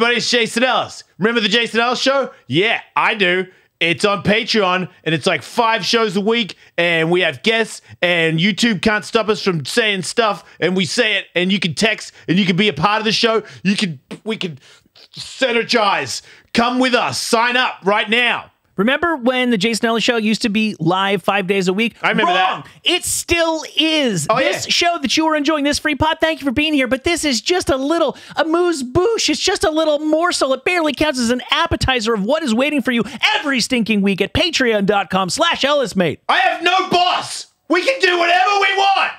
everybody, it's Jason Ellis. Remember the Jason Ellis Show? Yeah, I do. It's on Patreon, and it's like 5 shows a week, and we have guests, and YouTube can't stop us from saying stuff, and we say it, and you can text, and you can be a part of the show. We can synergize. Come with us. Sign up right now. Remember when the Jason Ellis Show used to be live 5 days a week? I remember that. It still is. Oh, this show that you are enjoying, this free pod, thank you for being here, but this is just a amuse-bouche. It's just a little morsel. It barely counts as an appetizer of what is waiting for you every stinking week at patreon.com/EllisMate. I have no boss. We can do whatever we want.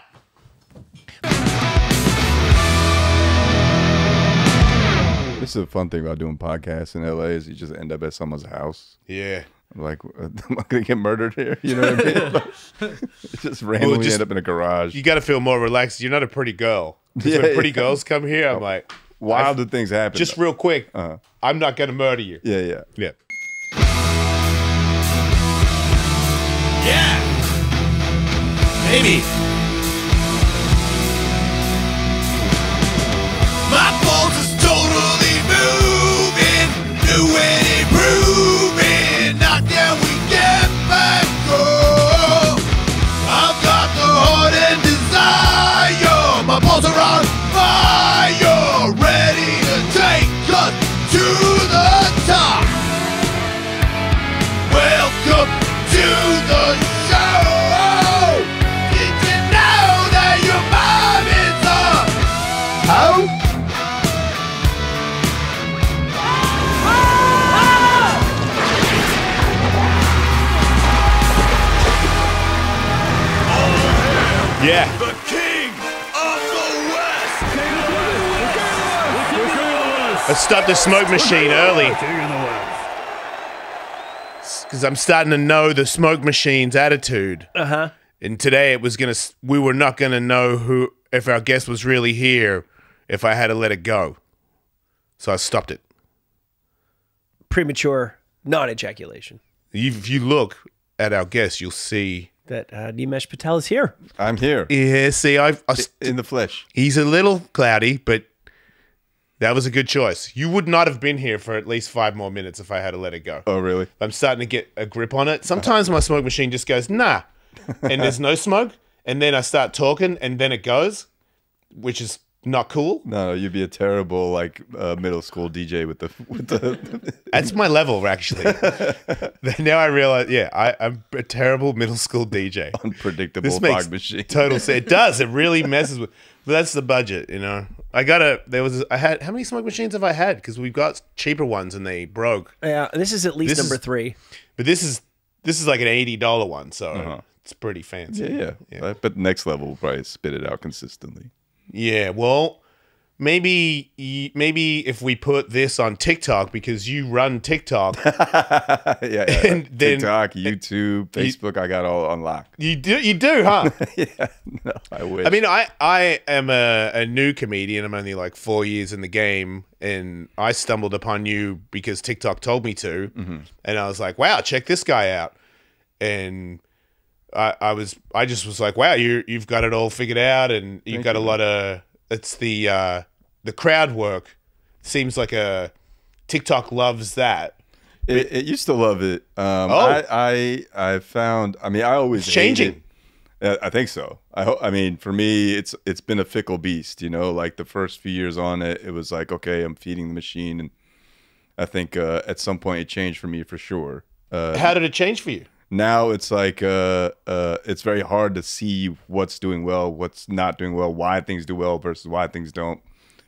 This is a fun thing about doing podcasts in LA is you just end up at someone's house. Yeah. I'm like, am I going to get murdered here? You know what I mean? It's just randomly end up in a garage. You got to feel more relaxed. You're not a pretty girl. When pretty girls come here, I'm like... Wilder things happen. Just real quick, I'm not going to murder you. Yeah, yeah. Yeah. Yeah. Maybe. My pulse is totally moving, new and improving. Knock down, we get back up. I've got the heart and desire. My balls are on fire, ready to take us to the top. Welcome to the show. Did you know that your mom is a hoe? Yeah. The king of the West. Let's start the smoke machine early. Because I'm starting to know the smoke machine's attitude. Uh-huh. And today we were not gonna know if our guest was really here if I had to let it go. So I stopped it. Premature non-ejaculation. If you look at our guest, you'll see that Nimesh Patel is here. I'm here. Yeah, see, in the flesh. He's a little cloudy, but that was a good choice. You would not have been here for at least 5 more minutes if I had to let it go. Oh, really? I'm starting to get a grip on it. Sometimes my smoke machine just goes, nah, and there's no smoke. And then I start talking, and then it goes, which is not cool. No, you'd be a terrible middle school DJ with the. That's my level, actually. Now I realize, I'm a terrible middle school DJ. Unpredictable this fog makes machine. Total sense. It does. It really messes with. But that's the budget, you know. I had how many smoke machines have I had? Because we've got cheaper ones and they broke. Yeah, this is at least number 3. But this is like an $80 one, so it's pretty fancy. Yeah. But next level will probably spit it out consistently. Yeah, well, maybe if we put this on TikTok, because you run TikTok. yeah. And then, TikTok, YouTube, Facebook, I got all unlocked. You do, huh? Yeah, no, I wish. I mean, I am a new comedian. I'm only like 4 years in the game, and I stumbled upon you because TikTok told me to, and I was like, wow, check this guy out. And I just was like, wow, you've got it all figured out, and you've got a lot of. It's the crowd work. Seems like TikTok loves that. It used to love it. I found. I mean, I always changing. I think so. I mean, for me, it's been a fickle beast. You know, like the first few years on it, it was like, okay, I'm feeding the machine, and I think at some point it changed for me for sure. How did it change for you? Now it's like it's very hard to see what's doing well, what's not doing well, why things do well versus why things don't.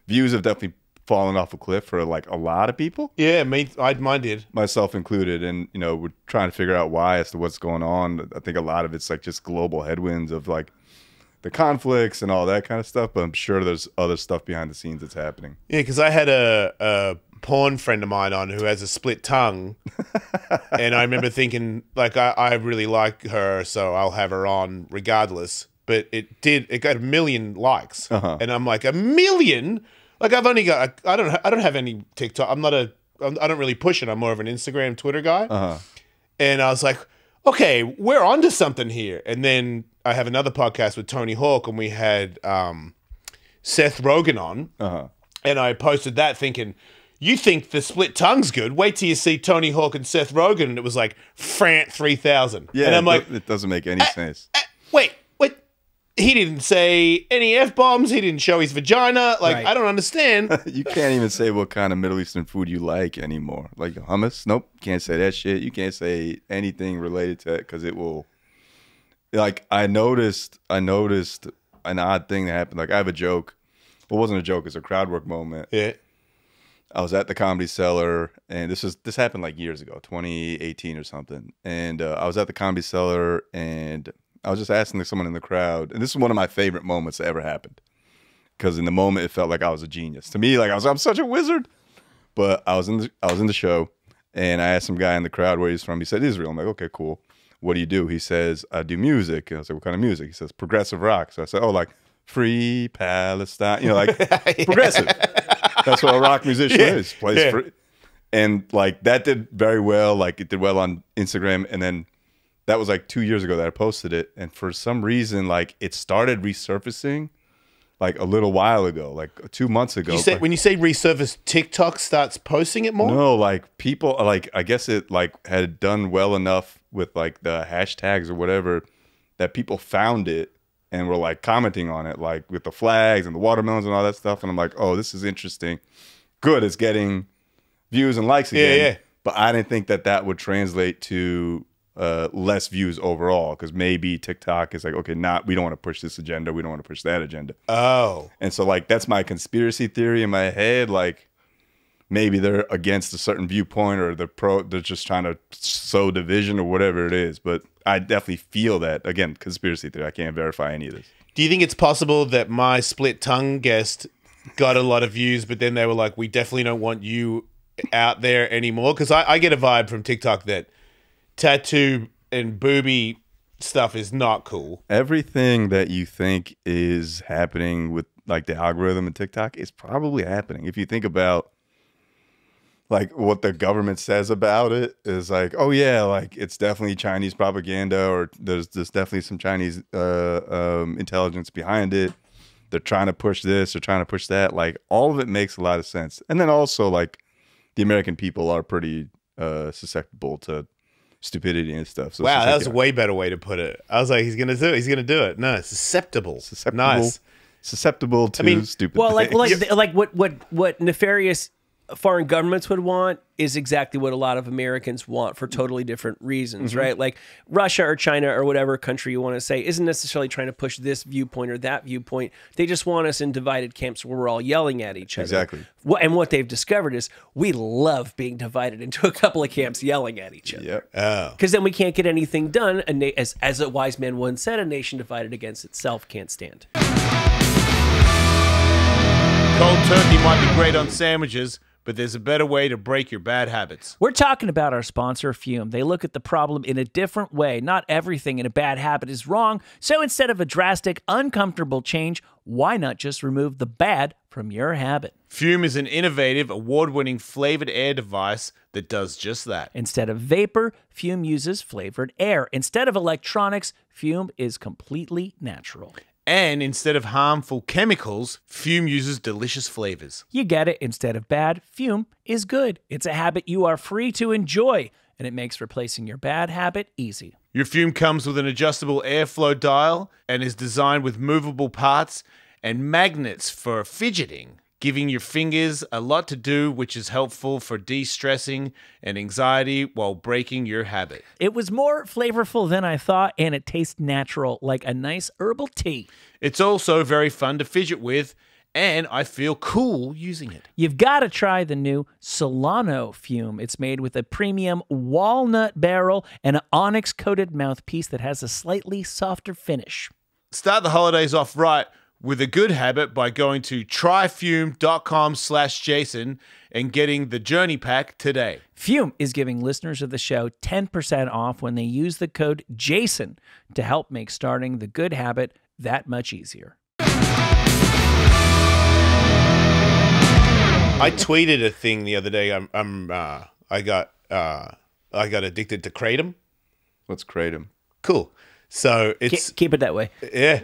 Views have definitely fallen off a cliff for like a lot of people. Yeah, mine did, myself included, and you know we're trying to figure out why as to what's going on. I think a lot of it's like just global headwinds of like the conflicts and all that kind of stuff. But I'm sure there's other stuff behind the scenes that's happening. Yeah, because I had a porn friend of mine on who has a split tongue, and I remember thinking like I really like her, so I'll have her on regardless. But it got 1 million likes, and I'm like, 1 million? Like I've only got I don't have any TikTok. I don't really push it. I'm more of an Instagram, Twitter guy. And I was like, okay, we're onto something here. And then I have another podcast with Tony Hawk, and we had Seth Rogen on, and I posted that thinking, you think the split tongue's good. Wait till you see Tony Hawk and Seth Rogen, and it was like, Frant 3000. Yeah, and I'm like, it doesn't make any sense. wait. He didn't say any F-bombs. He didn't show his vagina. Like, Right. I don't understand. You can't even say what kind of Middle Eastern food you like anymore. Like hummus? Nope. Can't say that shit. You can't say anything related to it because it will. Like, I noticed an odd thing that happened. Like, I have a joke. Well, it wasn't a joke. It's a crowd work moment. Yeah. I was at the Comedy Cellar, and this happened like years ago, 2018 or something. And I was at the Comedy Cellar, and I was just asking someone in the crowd, and this is one of my favorite moments that ever happened, because in the moment it felt like I was a genius. To me, like I'm such a wizard. But I was in the show, and I asked some guy in the crowd where he's from. He said Israel. I'm like, okay, cool. What do you do? He says, I do music. And I was like, what kind of music? He says, progressive rock. So I said, oh, like Free Palestine, like progressive. That's what a rock musician is. Plays free. And like that did very well. Like it did well on Instagram, and then. That was like 2 years ago that I posted it. And for some reason, like it started resurfacing like a little while ago, like 2 months ago. When you say resurface, TikTok starts posting it more? No, like people, like I guess it like had done well enough with like the hashtags or whatever that people found it and were like commenting on it, like with the flags and the watermelons and all that stuff. And I'm like, oh, this is interesting. Good, it's getting views and likes again. Yeah. But I didn't think that would translate to less views overall, because maybe TikTok is like, okay, we don't want to push this agenda, we don't want to push that agenda. Oh. And so like that's my conspiracy theory in my head, like maybe they're against a certain viewpoint, or they're just trying to sow division or whatever it is. But I definitely feel that. Again, conspiracy theory, I can't verify any of this. Do you think it's possible that my split tongue guest got a lot of views, but then they were like, we definitely don't want you out there anymore? Because I get a vibe from TikTok that tattoo and booby stuff is not cool. Everything that you think is happening with like the algorithm in TikTok is probably happening. If you think about like what the government says about it, is like, oh yeah, like it's definitely Chinese propaganda, or there's definitely some Chinese intelligence behind it. They're trying to push this, they're trying to push that. Like all of it makes a lot of sense. And then also like the American people are pretty susceptible to stupidity and stuff. So wow, like, that was a way better way to put it. I was like, he's gonna do it. He's gonna do it. No, susceptible. Nice. Susceptible to stupid. Well, things. like what nefarious foreign governments would want is exactly what a lot of Americans want for totally different reasons, right? Like Russia or China or whatever country you want to say isn't necessarily trying to push this viewpoint or that viewpoint. They just want us in divided camps where we're all yelling at each other. Exactly. And what they've discovered is we love being divided into a couple of camps yelling at each other. Yep. Oh. Because then we can't get anything done. As a wise man once said, a nation divided against itself can't stand. Cold turkey might be great on sandwiches, but there's a better way to break your bad habits. We're talking about our sponsor, Fume. They look at the problem in a different way. Not everything in a bad habit is wrong. So instead of a drastic, uncomfortable change, why not just remove the bad from your habit? Fume is an innovative, award-winning flavored air device that does just that. Instead of vapor, Fume uses flavored air. Instead of electronics, Fume is completely natural. And instead of harmful chemicals, Fume uses delicious flavors. You get it. Instead of bad, Fume is good. It's a habit you are free to enjoy, and it makes replacing your bad habit easy. Your Fume comes with an adjustable airflow dial and is designed with movable parts and magnets for fidgeting, giving your fingers a lot to do, which is helpful for de-stressing and anxiety while breaking your habit. It was more flavorful than I thought, and it tastes natural, like a nice herbal tea. It's also very fun to fidget with, and I feel cool using it. You've got to try the new Solano Fume. It's made with a premium walnut barrel and an onyx-coated mouthpiece that has a slightly softer finish. Start the holidays off right with a good habit by going to tryfume.com/Jason and getting the Journey Pack today. Fume is giving listeners of the show 10% off when they use the code JASON to help make starting the good habit that much easier. I tweeted a thing the other day. I got addicted to kratom. Let's create them. Cool. So it's Keep it that way. yeah.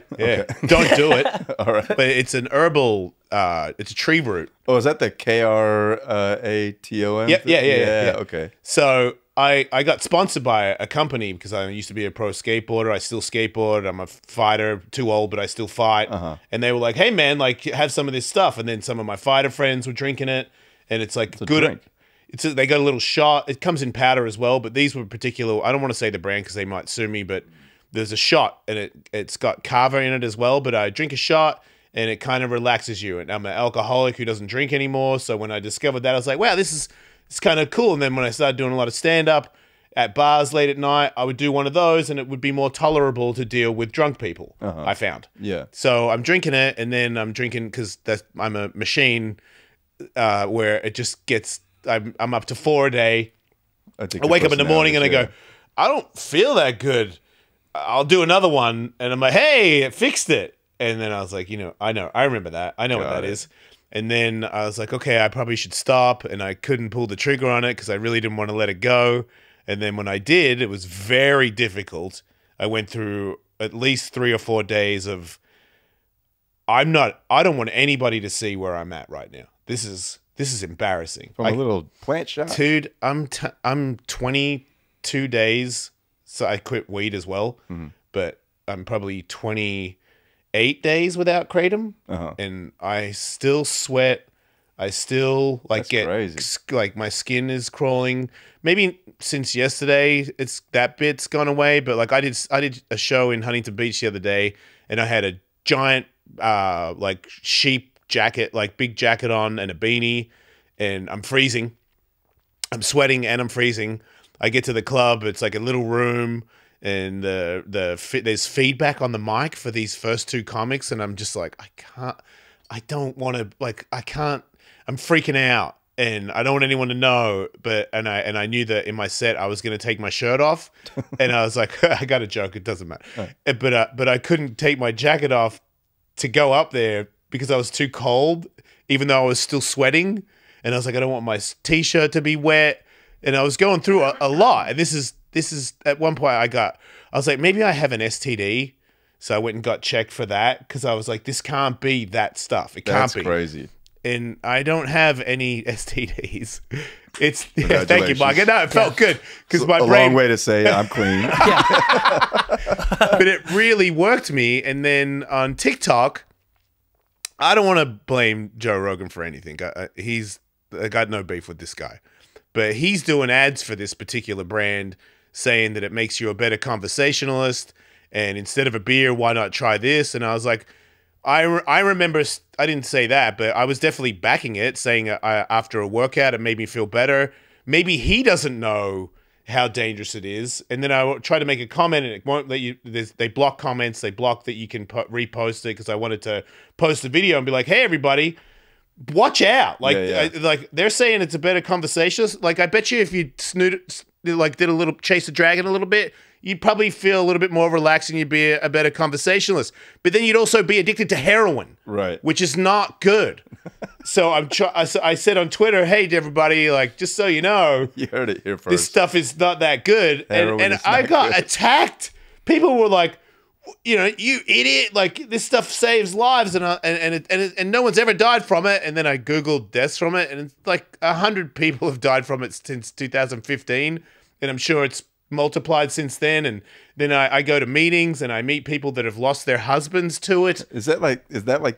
Don't do it. All right. But it's an herbal. It's a tree root. Oh, is that the KRATOM? Yeah. Okay. So I got sponsored by a company because I used to be a pro skateboarder. I still skateboard. I'm a fighter, too old, but I still fight. And they were like, hey, man, like, have some of this stuff. And then some of my fighter friends were drinking it. And it's like a good. drink. They got a little shot. It comes in powder as well. But these were particular. I don't want to say the brand because they might sue me. But there's a shot and it's got kava in it as well. But I drink a shot and it kind of relaxes you. And I'm an alcoholic who doesn't drink anymore. So when I discovered that, I was like, wow, it's kind of cool. And then when I started doing a lot of stand-up at bars late at night, I would do one of those and it would be more tolerable to deal with drunk people, I found. Yeah. So I'm drinking it and then I'm drinking because I'm a machine where it just gets, I'm up to 4 a day. I wake up in the morning and I go, I don't feel that good. I'll do another one. And I'm like, hey, it fixed it. And then I was like, I remember that. I know what that is. And then I was like, okay, I probably should stop. And I couldn't pull the trigger on it because I really didn't want to let it go. And then when I did, it was very difficult. I went through at least 3 or 4 days of, I don't want anybody to see where I'm at right now. This is embarrassing. From a little plant shop? Dude, I'm 22 days. So I quit weed as well. But I'm probably 28 days without kratom, and I still sweat. I still crazy. Like my skin is crawling. Maybe since yesterday, that bit's gone away. But like I did a show in Huntington Beach the other day, and I had a giant like sheep jacket, like big jacket on, and a beanie, and I'm freezing. I'm sweating and I'm freezing. I get to the club. It's like a little room. And there's feedback on the mic for these first 2 comics, and I'm just like, I'm freaking out, and I don't want anyone to know. And I knew that in my set I was going to take my shirt off, and I was like, I got a joke, it doesn't matter. But I couldn't take my jacket off to go up there because I was too cold, even though I was still sweating, and I was like, I don't want my t-shirt to be wet, and I was going through a lot, and this is at one point I was like, maybe I have an STD. So I went and got checked for that because I was like, this can't be that stuff. It can't be. That's crazy. And I don't have any STDs. Thank you, Mike. No, it felt good because my brain. Long way to say I'm clean. But it really worked me. And then on TikTok, I don't want to blame Joe Rogan for anything. I got no beef with this guy. But he's doing ads for this particular brand saying that it makes you a better conversationalist. And instead of a beer, why not try this? And I was like, I remember, I didn't say that, but I was definitely backing it, saying after a workout, it made me feel better. Maybe he doesn't know how dangerous it is. And then I try to make a comment and it won't let you, they block comments. They block that you can repost it because I wanted to post a video and be like, hey, everybody, watch out. Like, like they're saying it's a better conversation. Like, I bet you if you did a little chase the dragon a little bit, you'd probably feel a little bit more relaxed and you'd be a better conversationalist. But then you'd also be addicted to heroin, right? Which is not good. So I said on Twitter, hey, to everybody, like, just so you know, you heard it here first. This stuff is not that good. And I got attacked. People were like, you idiot! Like, this stuff saves lives, and no one's ever died from it. And then I googled deaths from it, and it's like 100 people have died from it since 2015, and I'm sure it's multiplied since then. And then I go to meetings and I meet people that have lost their husbands to it. Is that like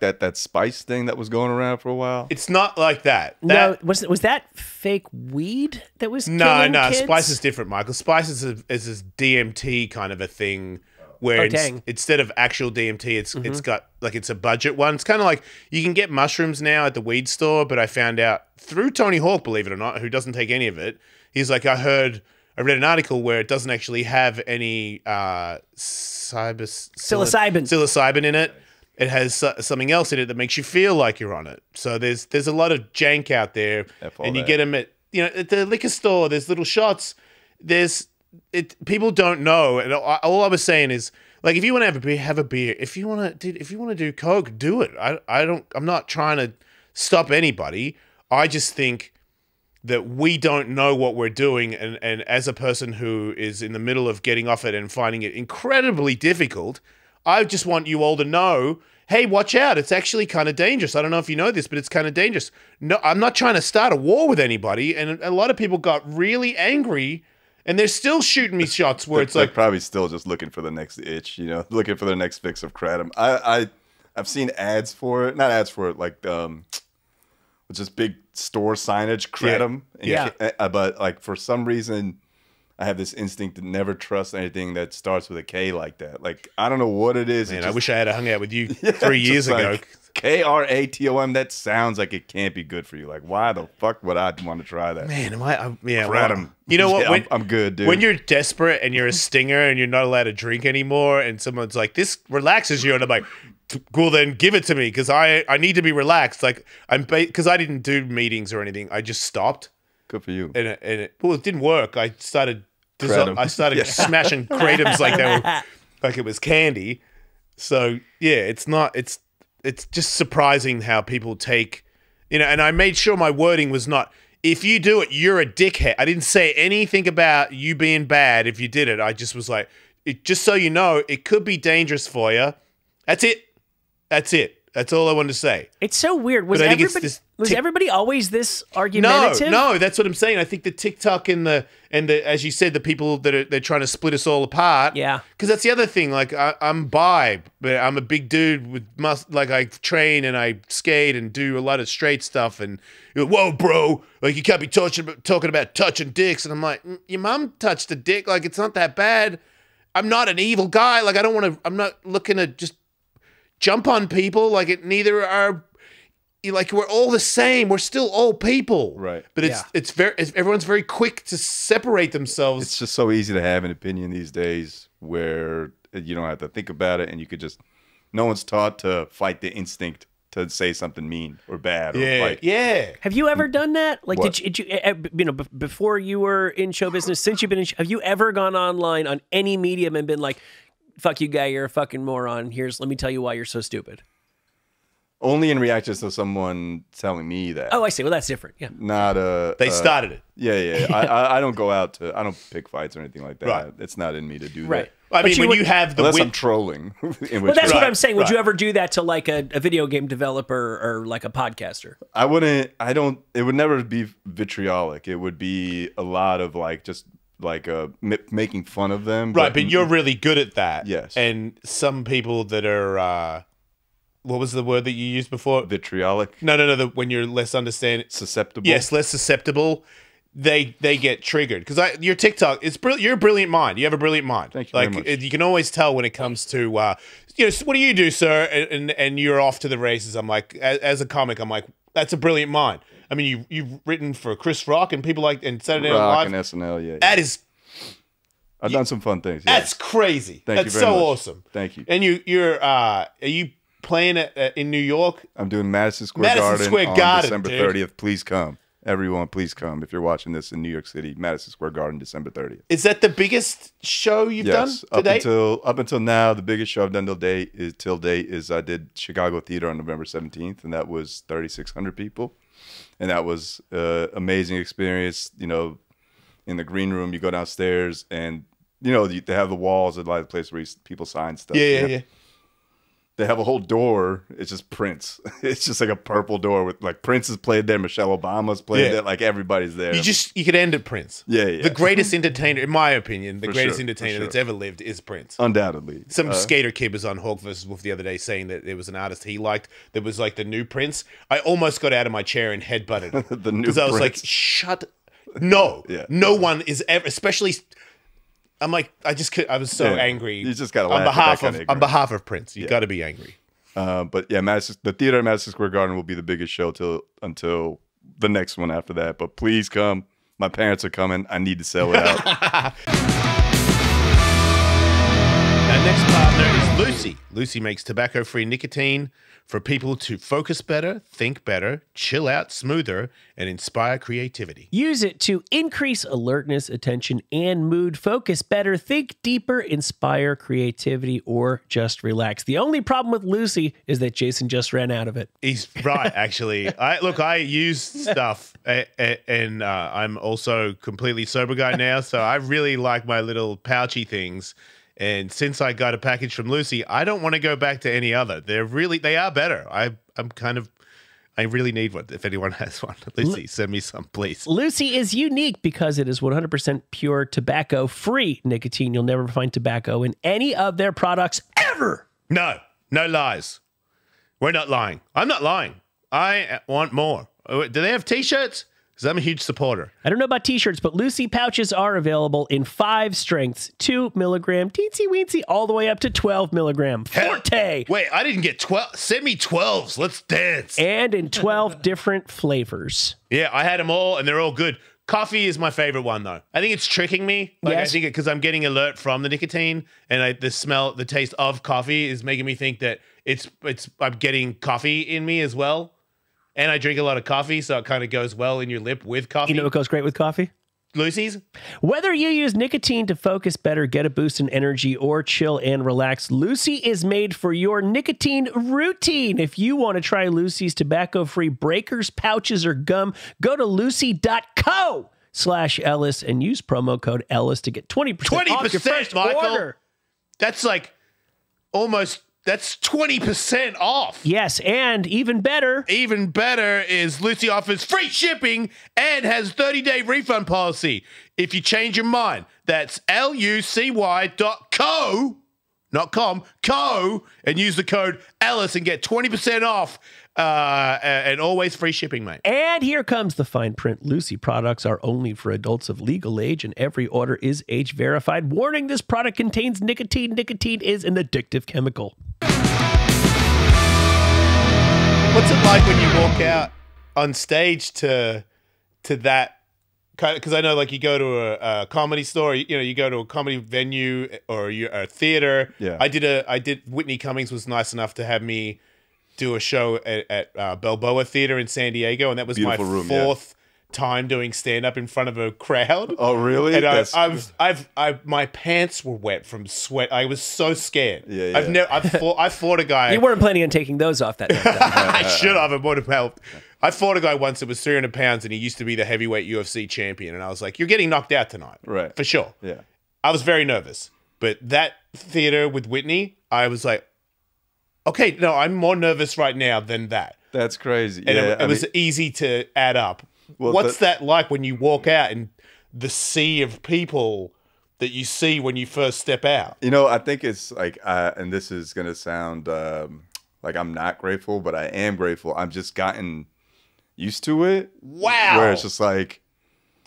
that spice thing that was going around for a while? It's not like that. No, was that fake weed that was killing kids? Spice is different, Michael. Spice is this DMT kind of a thing. Where instead of actual DMT, it's got like it's a budget one. It's kind of like you can get mushrooms now at the weed store, but I found out through Tony Hawk, believe it or not, who doesn't take any of it. He's like, I read an article where it doesn't actually have any psilocybin in it. It has something else in it that makes you feel like you're on it. So there's a lot of jank out there, and you get them at the liquor store. There's little shots. People don't know, and all I was saying is, like, if you want to have a beer. If you want to do coke, do it. I'm not trying to stop anybody. I just think that we don't know what we're doing. And as a person who is in the middle of getting off it and finding it incredibly difficult, I just want you all to know, hey, watch out. It's actually kind of dangerous. I don't know if you know this, but it's kind of dangerous. No, I'm not trying to start a war with anybody. And a lot of people got really angry, and they're still shooting me shots where it's they're like, probably still just looking for the next itch, you know, looking for their next fix of kratom. I've seen ads for it, not ads for it, like just big store signage, kratom. Yeah. But like for some reason, I have this instinct to never trust anything that starts with a K like that. Like I don't know what it is. man, I wish I had hung out with you 3 years ago. Like, Kratom. That sounds like it can't be good for you. Like why the fuck would I want to try that? Man, yeah, kratom. Well, you know what? Yeah, I'm good, dude. When you're desperate and you're a stinger and you're not allowed to drink anymore, and someone's like, "This relaxes you," and I'm like, "Well, then give it to me because I need to be relaxed." Like because I didn't do meetings or anything. I just stopped. Good for you. And it didn't work. I started Kratom. smashing kratoms like they were like it was candy. So yeah, it's just surprising how people take, you know. And I made sure my wording was not, if you do it, you're a dickhead. I didn't say anything about you being bad if you did it. I just was like, just so you know, it could be dangerous for you. That's it. That's all I wanted to say. It's so weird. Was everybody always this argumentative? No, that's what I'm saying. I think the TikTok and the as you said, the people that they're trying to split us all apart. Yeah. Because that's the other thing. Like I'm bi, but I'm a big dude with like I train and I skate and do a lot of straight stuff. And you're, whoa, bro, like you can't be talking about touching dicks. And I'm like, your mom touched a dick. Like it's not that bad. I'm not an evil guy. Like I'm not looking to just jump on people. Like neither are. Like we're all the same. We're still all people, right? But everyone's very quick to separate themselves. It's just so easy to have an opinion these days, where you don't have to think about it, and you could just. No one's taught to fight the instinct to say something mean or bad. Yeah. Have you ever done that? Like, What? did you before you were in show business? Since you've been in, have you ever gone online on any medium and been like, "Fuck you, guy, you're a fucking moron. Let me tell you why you're so stupid." Only in reaction to someone telling me that. Oh, I see. Well, that's different. Yeah. Not They started it. Yeah. I don't go out to. I don't pick fights or anything like that. Right. It's not in me to do Right. that. I mean, when you have the Unless I'm trolling. Well, that's what I'm saying. Would you right. ever do that to like a video game developer or like a podcaster? I wouldn't. I don't. It would never be vitriolic. It would be a lot of like just like making fun of them. Right, but you're really good at that. Yes. And some people that are. What was the word that you used before? Vitriolic. No. When you're less understanding, Susceptible. yes, less susceptible. They get triggered because your TikTok. You're a brilliant mind. You have a brilliant mind. Thank you very much. You can always tell when it comes to what do you do, sir? And you're off to the races. I'm like, as a comic, I'm like, that's a brilliant mind. I mean, you've written for Chris Rock and people like and Saturday Night Rock Live. and SNL. Yeah. That is. I've done some fun things. Yeah. That's crazy. Thank you That's very so much. awesome. Thank you. And are you playing in New York? I'm doing Madison Square Garden on December dude. 30th. Please come. Everyone, please come. If you're watching this in New York City, Madison Square Garden, December 30th. Is that the biggest show you've done to date? Up until now, the biggest show I've done till date is I did Chicago Theater on November 17th, and that was 3,600 people. And that was an amazing experience. You know, in the green room, you go downstairs, and they have the walls at like the place where people sign stuff. Yeah. They have a whole door. It's just Prince. It's just like a purple door with like Prince has played there. Michelle Obama's played there. Like everybody's there. You could end at Prince. Yeah. The greatest entertainer, in my opinion, the greatest sure, entertainer that's ever lived is Prince. Undoubtedly. Some skater kid was on Hawk vs. Wolf the other day saying that there was an artist he liked that was like the new Prince. I almost got out of my chair and headbutted him. The new Because I was like, Prince. shut. No. Yeah. No one is ever, especially. I'm like, I was so angry. You just gotta on laugh at that kind of on ignorance. behalf of Prince. You got to be angry. But yeah, the theater at Madison Square Garden will be the biggest show until the next one after that. But please come. My parents are coming. I need to sell it out. Now, next partner is Lucy. Lucy makes tobacco-free nicotine for people to focus better, think better, chill out smoother, and inspire creativity. Use it to increase alertness, attention, and mood. Focus better, think deeper, inspire creativity, or just relax. The only problem with Lucy is that Jason just ran out of it. He's right, actually. I use stuff, and I'm also completely sober guy now, so I really like my little pouchy things. And since I got a package from Lucy, I don't want to go back to any other. They are better. I really need one. If anyone has one, Lucy, send me some, please. Lucy is unique because it is 100% pure tobacco-free nicotine. You'll never find tobacco in any of their products ever. No lies. We're not lying. I'm not lying. I want more. Do they have T-shirts? Because I'm a huge supporter. I don't know about T-shirts, but Lucy pouches are available in 5 strengths, 2 milligram, teensy weensy, all the way up to 12 milligram. Forte! Wait, I didn't get 12. Send me 12s. Let's dance. And in 12 different flavors. Yeah, I had them all, and they're all good. Coffee is my favorite one, though. I think it's tricking me. Yes. I think because I'm getting alert from the nicotine, and the taste of coffee is making me think that I'm getting coffee in me as well. And I drink a lot of coffee, so it kind of goes well in your lip with coffee. You know what goes great with coffee? Lucy's? Whether you use nicotine to focus better, get a boost in energy, or chill and relax, Lucy is made for your nicotine routine. If you want to try Lucy's tobacco-free breakers, pouches, or gum, go to lucy.co/Ellis and use promo code Ellis to get 20% off your first Michael. order. That's like that's 20% off. Yes, and even better. Even better is Lucy offers free shipping and has 30-day refund policy. If you change your mind, that's lucy.co, not com, co, and use the code Ellis and get 20% off and always free shipping, mate. And here comes the fine print. Lucy products are only for adults of legal age, and every order is age verified. Warning, this product contains nicotine. Nicotine is an addictive chemical. What's it like when you walk out on stage to that kind of, because I know like you go to a comedy store, you go to a comedy venue or a theater. Yeah. Whitney Cummings was nice enough to have me do a show at Balboa Theater in San Diego, and that was Beautiful my room, fourth time doing stand-up in front of a crowd. Oh, really? And my pants were wet from sweat. I was so scared. Yeah. I fought a guy. You weren't planning on taking those off that night. I should have. It would have helped. I fought a guy once that was 300 pounds, and he used to be the heavyweight UFC champion. And I was like, "You're getting knocked out tonight, right? For sure." Yeah. I was very nervous, but that theater with Whitney, I was like, "Okay, no, I'm more nervous right now than that." That's crazy. And yeah, it was easy to add up. Well, What's that like when you walk out and the sea of people that you see when you first step out? I think it's like, and this is going to sound like I'm not grateful, but I am grateful. I've just gotten used to it. Wow. Where it's just like,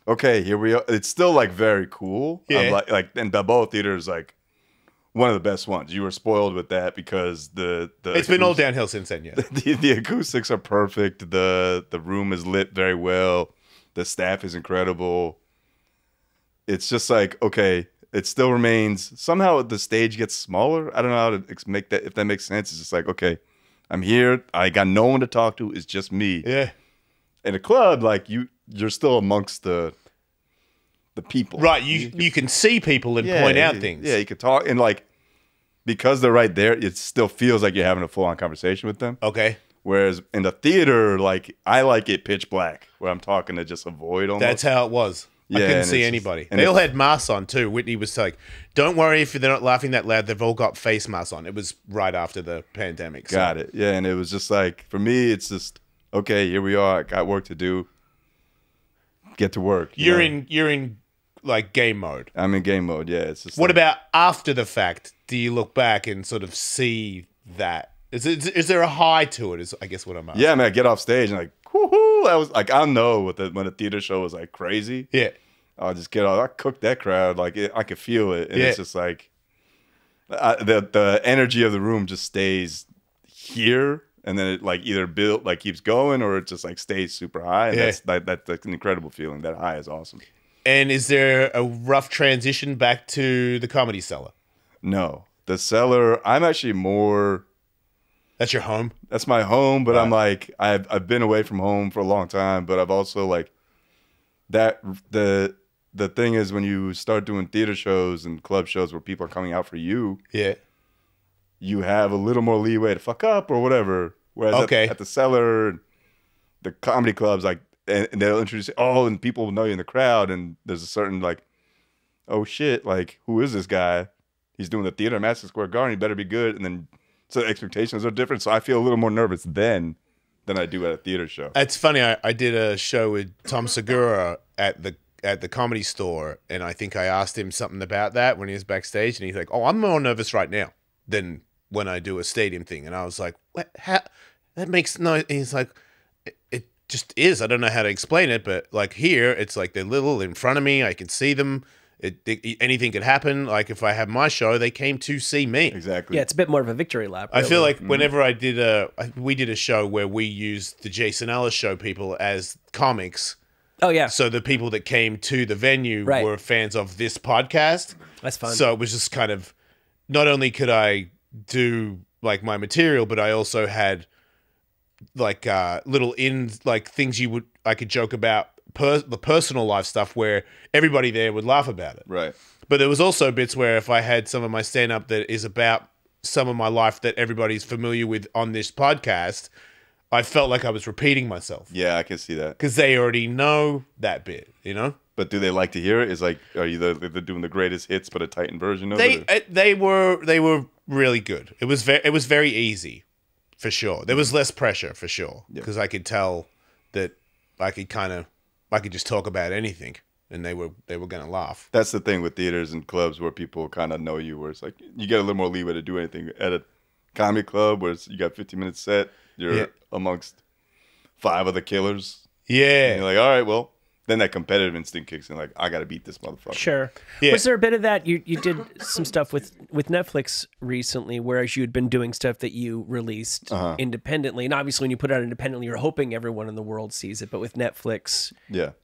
okay, here we are. It's still like very cool. Yeah. Like and Balboa Theater is like one of the best ones. You were spoiled with that because it's been all downhill since then, yeah. The acoustics are perfect. The room is lit very well. The staff is incredible. It's just like, okay, it still remains. Somehow the stage gets smaller. I don't know how to make that, if that makes sense. It's just like, okay, I'm here. I got no one to talk to. It's just me. Yeah. In a club, like you're still amongst the people. Right. You can see people and point out things. Yeah, you can talk. And like, because they're right there, it still feels like you're having a full-on conversation with them. Okay. Whereas in the theater, like, I like it pitch black, where I'm talking to just avoid almost. That's how it was. Yeah, I couldn't and see it's anybody. just- and They all had masks on too. Whitney was like, "Don't worry if they're not laughing that loud. They've all got face masks on." It was right after the pandemic. So. Got it. Yeah, and it was just like, for me, it's just, okay, here we are. I got work to do. Get to work. You're in like game mode. I'm in game mode, yeah. It's just What like, about after the fact? Do you look back and sort of see that? Is there a high to it? Is I guess what I'm asking. Yeah, man, I get off stage and like, whoo-hoo. I was like, I know when the theater show was like crazy. Yeah. I'll just get off. I cooked that crowd. Like, I could feel it. And Yeah. it's just like, the energy of the room just stays here. And then it like either keeps going, or it just like stays super high. And that's an incredible feeling. That high is awesome. And is there a rough transition back to the Comedy Cellar? No. The Cellar, I'm actually more. That's your home? That's my home, but Right. I'm like I've been away from home for a long time, but I've also like that the thing is when you start doing theater shows and club shows where people are coming out for you, Yeah. you have a little more leeway to fuck up or whatever. Whereas at the Cellar, the comedy clubs, like, and they'll introduce, and people will know you in the crowd, and there's a certain like, oh shit, like, who is this guy? He's doing the theater at Madison Square Garden. He better be good. And then, so the expectations are different. So I feel a little more nervous then than I do at a theater show. It's funny. I did a show with Tom Segura at the Comedy Store, and I think I asked him something about that when he was backstage, and he's like, "Oh, I'm more nervous right now than when I do a stadium thing." And I was like, "What? How? That makes no." And he's like, "It just is. I don't know how to explain it, but like here, it's like they're little in front of me. I can see them. Anything could happen. Like if I have my show, they came to see me. Exactly. Yeah, it's a bit more of a victory lap. I feel like whenever we did a show where we used the Jason Ellis show people as comics. Oh yeah, So the people that came to the venue Right. were fans of this podcast. that's fun. So it was just kind of, not only could I do like my material, but I also had like little things I could joke about the personal life stuff where everybody there would laugh about it. Right. But there was also bits where if I had some of my stand-up that is about some of my life that everybody's familiar with on this podcast, I felt like I was repeating myself. Yeah, I can see that. Because they already know that bit, you know? But do they like to hear it? Is like, are you they're doing the greatest hits but a tightened version of They it? they were really good. It was very easy, for sure. There was less pressure, for sure, because I could tell that I could just talk about anything, and they were going to laugh. That's the thing with theaters and clubs where people kind of know you, where it's like you get a little more leeway to do anything. At a comedy club where you got 15 minutes set, you're amongst 5 of the killers. Yeah. And you're like, all right, well, then that competitive instinct kicks in. Like, I got to beat this motherfucker. Sure. Yeah. Was there a bit of that? You did some stuff with Netflix recently, whereas you had been doing stuff that you released independently. And obviously, when you put it out independently, you're hoping everyone in the world sees it. But with Netflix,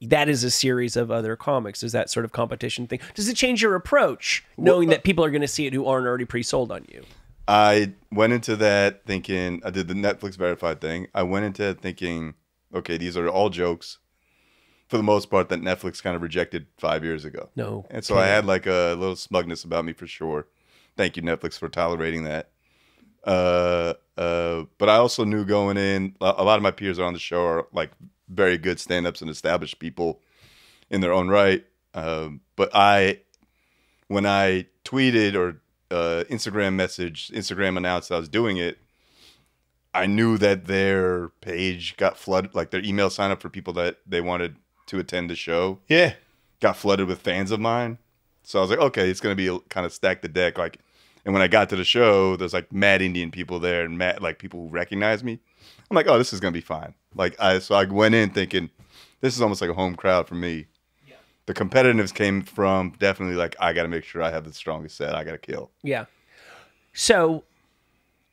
that is a series of other comics. Is that sort of competition thing? Does it change your approach, knowing that people are going to see it who aren't already pre-sold on you? I went into that thinking, I did the Netflix verified thing. I went into it thinking, okay, these are all jokes, for the most part, that Netflix kind of rejected 5 years ago. No. And so I had like a little smugness about me for sure. Thank you, Netflix, for tolerating that. But I also knew going in, a lot of my peers on the show are like very good stand-ups and established people in their own right. But when I tweeted or Instagram announced I was doing it, I knew that their page got flooded, like their email sign up for people that they wanted to attend the show. Yeah. Got flooded with fans of mine. So I was like, okay, it's going to be kind of stack the deck. Like, and when I got to the show, there's like mad Indian people there and mad, like people who recognize me. I'm like, oh, this is going to be fine. Like, so I went in thinking this is almost like a home crowd for me. Yeah. The competitiveness came from definitely like, I got to make sure I have the strongest set. I got to kill. Yeah. So,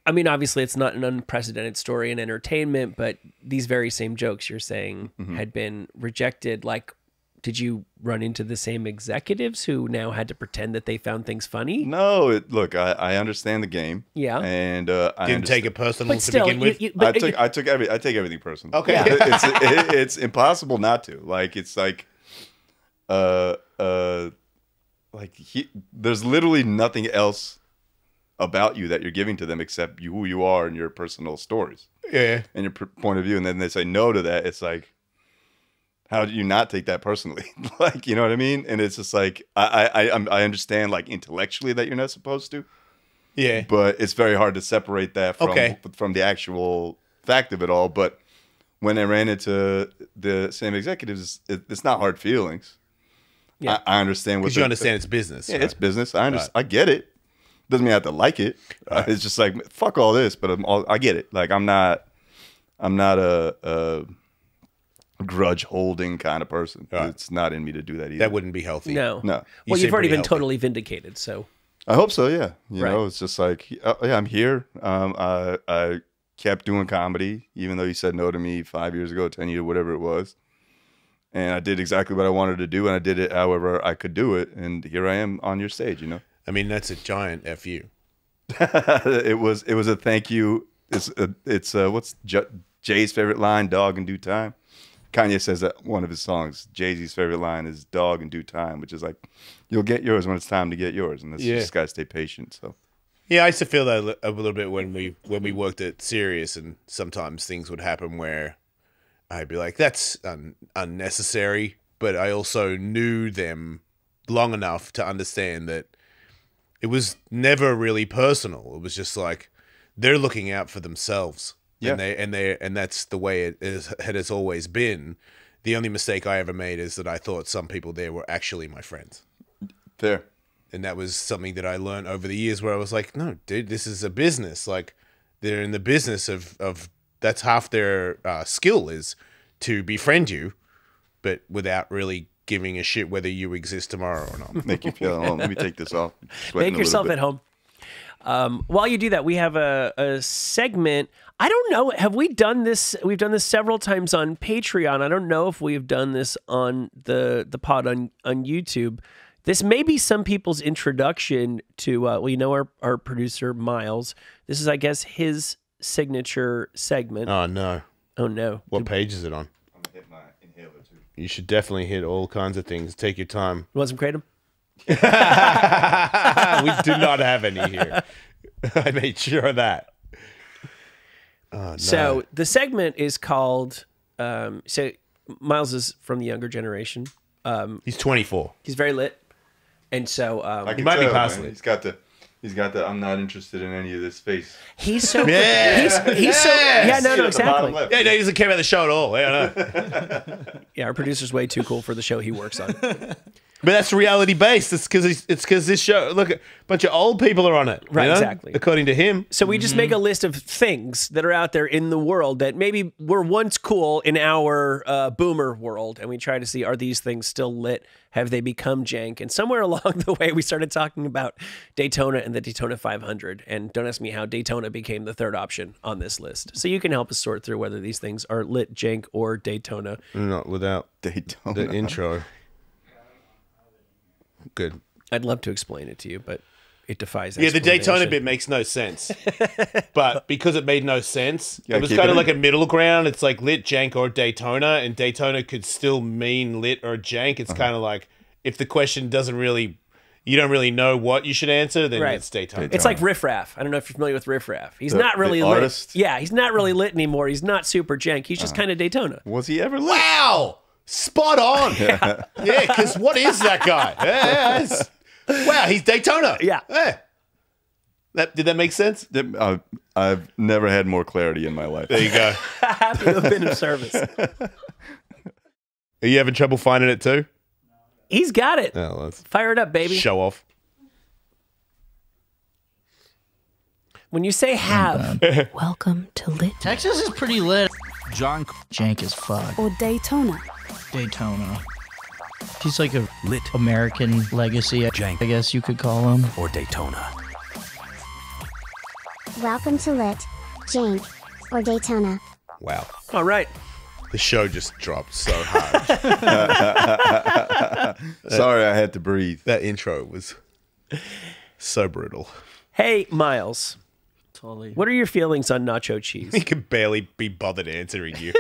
I mean, obviously it's not an unprecedented story in entertainment, but these very same jokes you're saying had been rejected. Like, did you run into the same executives who now had to pretend that they found things funny? No, look, I understand the game. Yeah. And I Didn't take it personal But to still, begin with. I take everything personal. Okay. Yeah. It's impossible not to. Like, it's like, there's literally nothing else about you that you're giving to them except who you are and your personal stories. Yeah. And your point of view. And then they say no to that. It's like, how do you not take that personally? Like, you know what I mean? And it's just like, I understand like intellectually that you're not supposed to. Yeah. But it's very hard to separate that from the actual fact of it all. But when I ran into the same executives, it's not hard feelings. Yeah. I understand what Because you understand it's business. Yeah, right? it's business. I understand. I get it. Doesn't mean I have to like it. It's just like, fuck all this, but I get it. Like, I'm not a grudge holding kind of person. Right. It's not in me to do that either. That wouldn't be healthy. No. No. Well, seem you've already pretty been healthy. totally vindicated, so. I hope so. Yeah. You Right. know, it's just like, yeah, I'm here. I kept doing comedy, even though you said no to me 5 years ago, 10 years, whatever it was. And I did exactly what I wanted to do, and I did it however I could do it. And here I am on your stage, you know? I mean, that's a giant FU. It was a thank you. It's what's Jay's favorite line? Dog in due time. Kanye says that one of his songs. Jay-Z's favorite line is "Dog in due time," which is like, you'll get yours when it's time to get yours, and you just gotta stay patient. So. Yeah, I used to feel that a little bit when we worked at Sirius, and sometimes things would happen where I'd be like, "That's unnecessary," but I also knew them long enough to understand that it was never really personal. It was just like they're looking out for themselves, and that's the way it has always been. The only mistake I ever made is that I thought some people there were actually my friends. Fair. And that was something that I learned over the years where I was like, no, dude, this is a business. Like, they're in the business of that's half their skill is to befriend you, but without really giving a shit whether you exist tomorrow or not. Make you feel at home. Let me take this off. Make yourself at home. While you do that, we have a segment. I don't know. Have we done this? We've done this several times on Patreon. I don't know if we've done this on the pod on YouTube. This may be some people's introduction to, our producer, Miles. This is, I guess, his signature segment. Oh, no. Oh, no. What page is it on? I'm going to hit my inhaler, too. You should definitely hit all kinds of things. Take your time. You want some Kratom? We do not have any here. I made sure of that. Oh, no. So the segment is called, Miles is from the younger generation. He's 24. He's very lit. And so He might be past man. it. He's got the I'm not interested in any of this face. he's so Yes! he's so exactly. Yeah, no, he doesn't care about the show at all. Yeah, no. Yeah, our producer's way too cool for the show he works on. But that's reality based. It's because this show. Look, a bunch of old people are on it. Right, you know? exactly. According to him. So we just make a list of things that are out there in the world that maybe were once cool in our boomer world, and we try to see, are these things still lit? Have they become jank? And somewhere along the way, we started talking about Daytona and the Daytona 500. And don't ask me how Daytona became the third option on this list. So you can help us sort through whether these things are lit, jank, or Daytona. Not without Daytona. the intro. Good. I'd love to explain it to you, but it defies Yeah, the Daytona explanation. bit makes no sense. But because it made no sense, Yeah, it was keep kind it of in. like a middle ground. It's like lit, jank, or Daytona, and Daytona could still mean lit or jank. It's kind of like if the question doesn't really, you don't really know what you should answer, then Right. it's Daytona. It's like Riff Raff. I don't know if you're familiar with Riff Raff. He's The- not really the lit. artist? Yeah, he's not really lit anymore. He's not super jank. He's just kind of Daytona. Was he ever lit? Wow! Spot on! Yeah, because what is that guy? Wow, he's Daytona. Yeah. Did that make sense? I've never had more clarity in my life. There you go. Happy to have been of service. Are you having trouble finding it too? He's got it. Oh, let's Fire it up, baby. show off. When you say have, Welcome to Lit Texas is pretty lit. John jank as fuck. or Daytona. Daytona. He's like a lit American legacy, jank, I guess you could call him. Or Daytona. Welcome to Lit, Jank, or Daytona. Wow. all right. The show just dropped so hard. Sorry, I had to breathe. That intro was so brutal. Hey, Miles, Tully. what are your feelings on nacho cheese? He could barely be bothered answering you.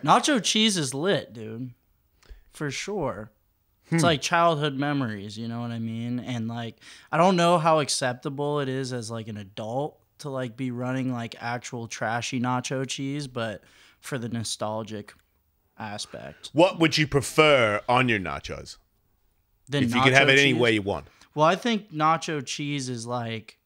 Nacho cheese is lit, dude. For sure. It's like childhood memories, you know what I mean? And like, I don't know how acceptable it is as like an adult to like be running like actual trashy nacho cheese, but for the nostalgic aspect. What would you prefer on your nachos? Then If you could have nacho it any cheese- way you want. Well, I think nacho cheese is like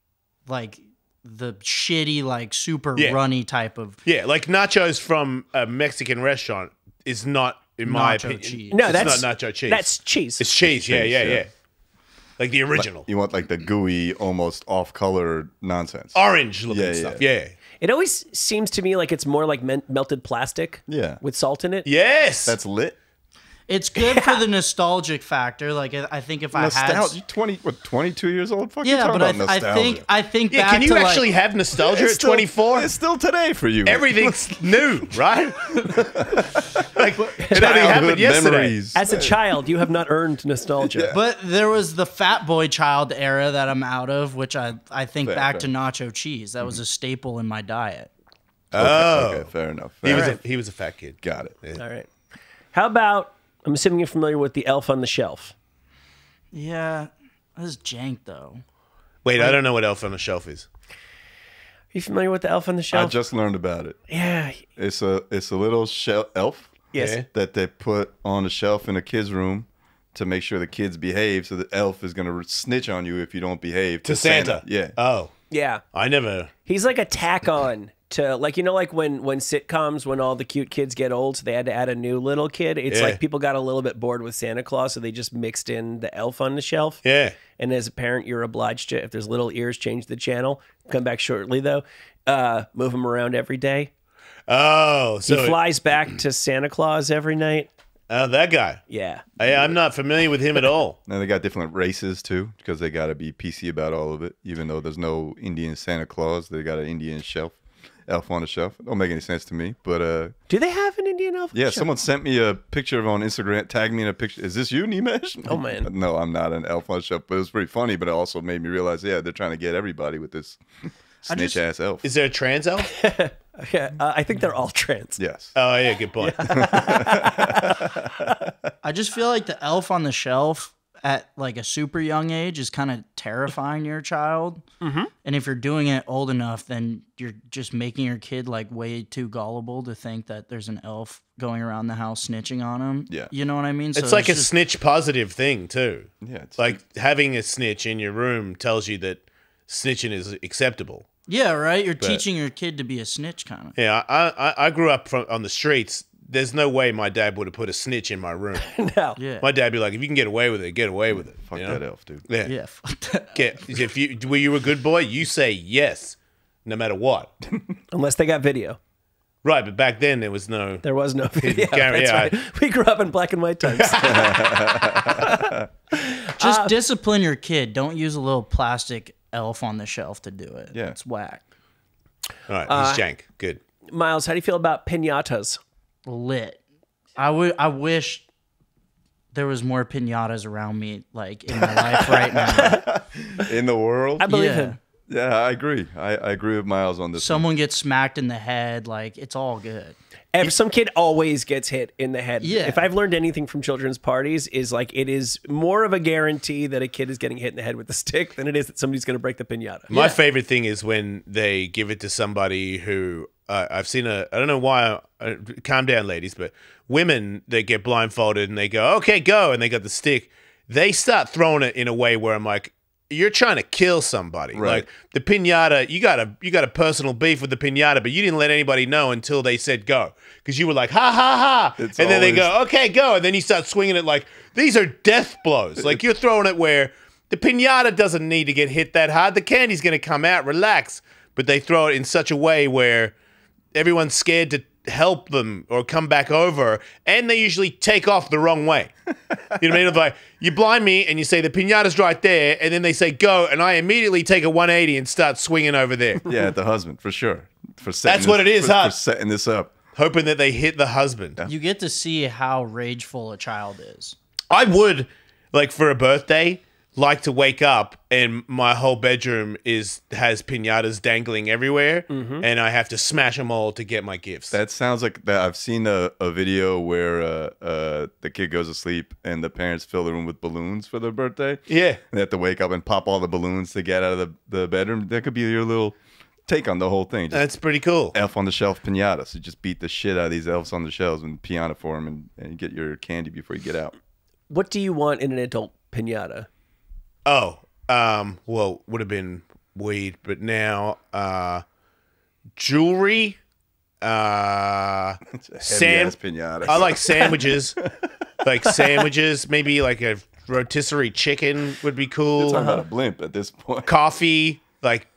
the shitty, like super Yeah. runny type of Yeah, like nachos from a Mexican restaurant is not, in my Nacho opinion. cheese. No, it's that's not nacho cheese. That's cheese. It's cheese. Yeah, cheese, yeah, yeah. yeah. Like the original. You want like the gooey, almost off-color nonsense. Orange looking Yeah, stuff. yeah. Yeah. It always seems to me like it's more like melted plastic. Yeah. With salt in it. Yes. That's lit. It's good for the nostalgic factor. Like I think if I had, Nostalgia. 22 years old? Fuck you yeah, talking but about I nostalgia. think Yeah, back can you to actually like, have nostalgia It's at still- 24? It's still today for you. Everything's new, right? Like it only happened Childhood yesterday. memories. As a child, you have not earned nostalgia. But there was the fat boy child era that I'm out of, which I think Fair, back fair. to nacho cheese. That was a staple in my diet. Oh, Okay, fair enough. he was a fat kid. Got it. All right. How about, I'm assuming you're familiar with the Elf on the Shelf. Yeah, that is jank though. Wait, I don't know what Elf on the Shelf is. Are you familiar with the Elf on the I Shelf? just learned about it. Yeah. It's a little elf Yes. Yeah. that they put on a shelf in a kid's room to make sure the kids behave. So the elf is gonna snitch on you if you don't behave To Santa. Yeah. Oh, Yeah. I never. He's like a tack on to, like, you know, like when sitcoms, when all the cute kids get old, so they had to add a new little kid. It's Yeah. like people got a little bit bored with Santa Claus, so they just mixed in the Elf on the Shelf. Yeah. And as a parent, you're obliged to, if there's little ears, change the channel. Come back shortly, though. Move him around every day. Oh, so He flies back to Santa Claus every night. oh, that guy. Yeah. I'm not familiar with him at all. And they got different races too, because they got to be PC about all of it. Even though there's no Indian Santa Claus, they got an Indian elf on the shelf. It don't make any sense to me, but Do they have an Indian elf? yeah, Sure. someone sent me a picture of on Instagram, tagged me in a picture. Is this you, Nimesh? Oh, man. No, I'm not an elf on the shelf, but it was pretty funny. But it also made me realize, yeah, they're trying to get everybody with this snitch ass elf. Is there a trans elf? Yeah, I think they're all trans. Yes. Oh, yeah, good point. I just feel like the elf on the shelf at like a super young age is kind of terrifying your child. Mm-hmm. And if you're doing it old enough, then you're just making your kid like way too gullible to think that there's an elf going around the house snitching on him. Yeah. You know what I mean? It's like a just- snitch positive thing, too. Yeah. It's Like having a snitch in your room tells you that snitching is acceptable. Yeah, right? You're teaching your kid to be a snitch kind of. Yeah, I grew up on the streets. There's no way my dad would have put a snitch in my room. No. Yeah. My dad would be like, if you can get away with it, get away with it. fuck you know? that elf, dude. Yeah. Yeah, fuck that. If were you a good boy, you say yes, no matter what. Unless they got video. Right, but back then there was no. There was no video. Gary, That's yeah, right. We grew up in black and white times. Just discipline your kid. Don't use a little plastic elf on the shelf to do it. Yeah. It's whack. All right, he's jank. Good. Miles, how do you feel about piñatas? Lit. I wish there was more piñatas around me, like in my life right now. In the world? I believe Yeah. him. Yeah, I agree. I agree with Miles on this. Someone gets smacked in the head, like it's all good. Some kid always gets hit in the head. Yeah. If I've learned anything from children's parties, is like it is more of a guarantee that a kid is getting hit in the head with a stick than it is that somebody's going to break the piñata. My favorite thing is when they give it to somebody who I've seen I don't know why, calm down ladies, but women that get blindfolded and they go, okay, go. And they got the stick. They start throwing it in a way where I'm like, you're trying to kill somebody. Right. Like the piñata, you got a personal beef with the piñata, but you didn't let anybody know until they said go. Because you were like, ha, ha, ha. It's and then they always- go, okay, go. And then you start swinging it like, these are death blows. Like you're throwing it where the piñata doesn't need to get hit that hard. The candy's going to come out, relax. But they throw it in such a way where everyone's scared to help them or come back over, and they usually take off the wrong way. You know what I mean? It's like, you blind me and you say the piñata's right there, and then they say go, and I immediately take a 180 and start swinging over there, Yeah, the husband, for sure. For setting That's what it is, for, huh? For setting this up. hoping that they hit the husband. You get to see how rageful a child is. I would, like, for a birthday, like to wake up and my whole bedroom has piñatas dangling everywhere, and I have to smash them all to get my gifts. That sounds like that. I've seen a video where the kid goes to sleep and the parents fill the room with balloons for their birthday. Yeah. They have to wake up and pop all the balloons to get out of the bedroom. That could be your little take on the whole thing. Just That's pretty cool. elf on the shelf piñata. So just beat the shit out of these elves on the shelves and piano for them and get your candy before you get out. What do you want in an adult piñata? Oh, well, would have been weed, but now jewelry, Heavy ass piñata. I like sandwiches, maybe like a rotisserie chicken would be cool. Talking about a blimp at this point. Coffee, like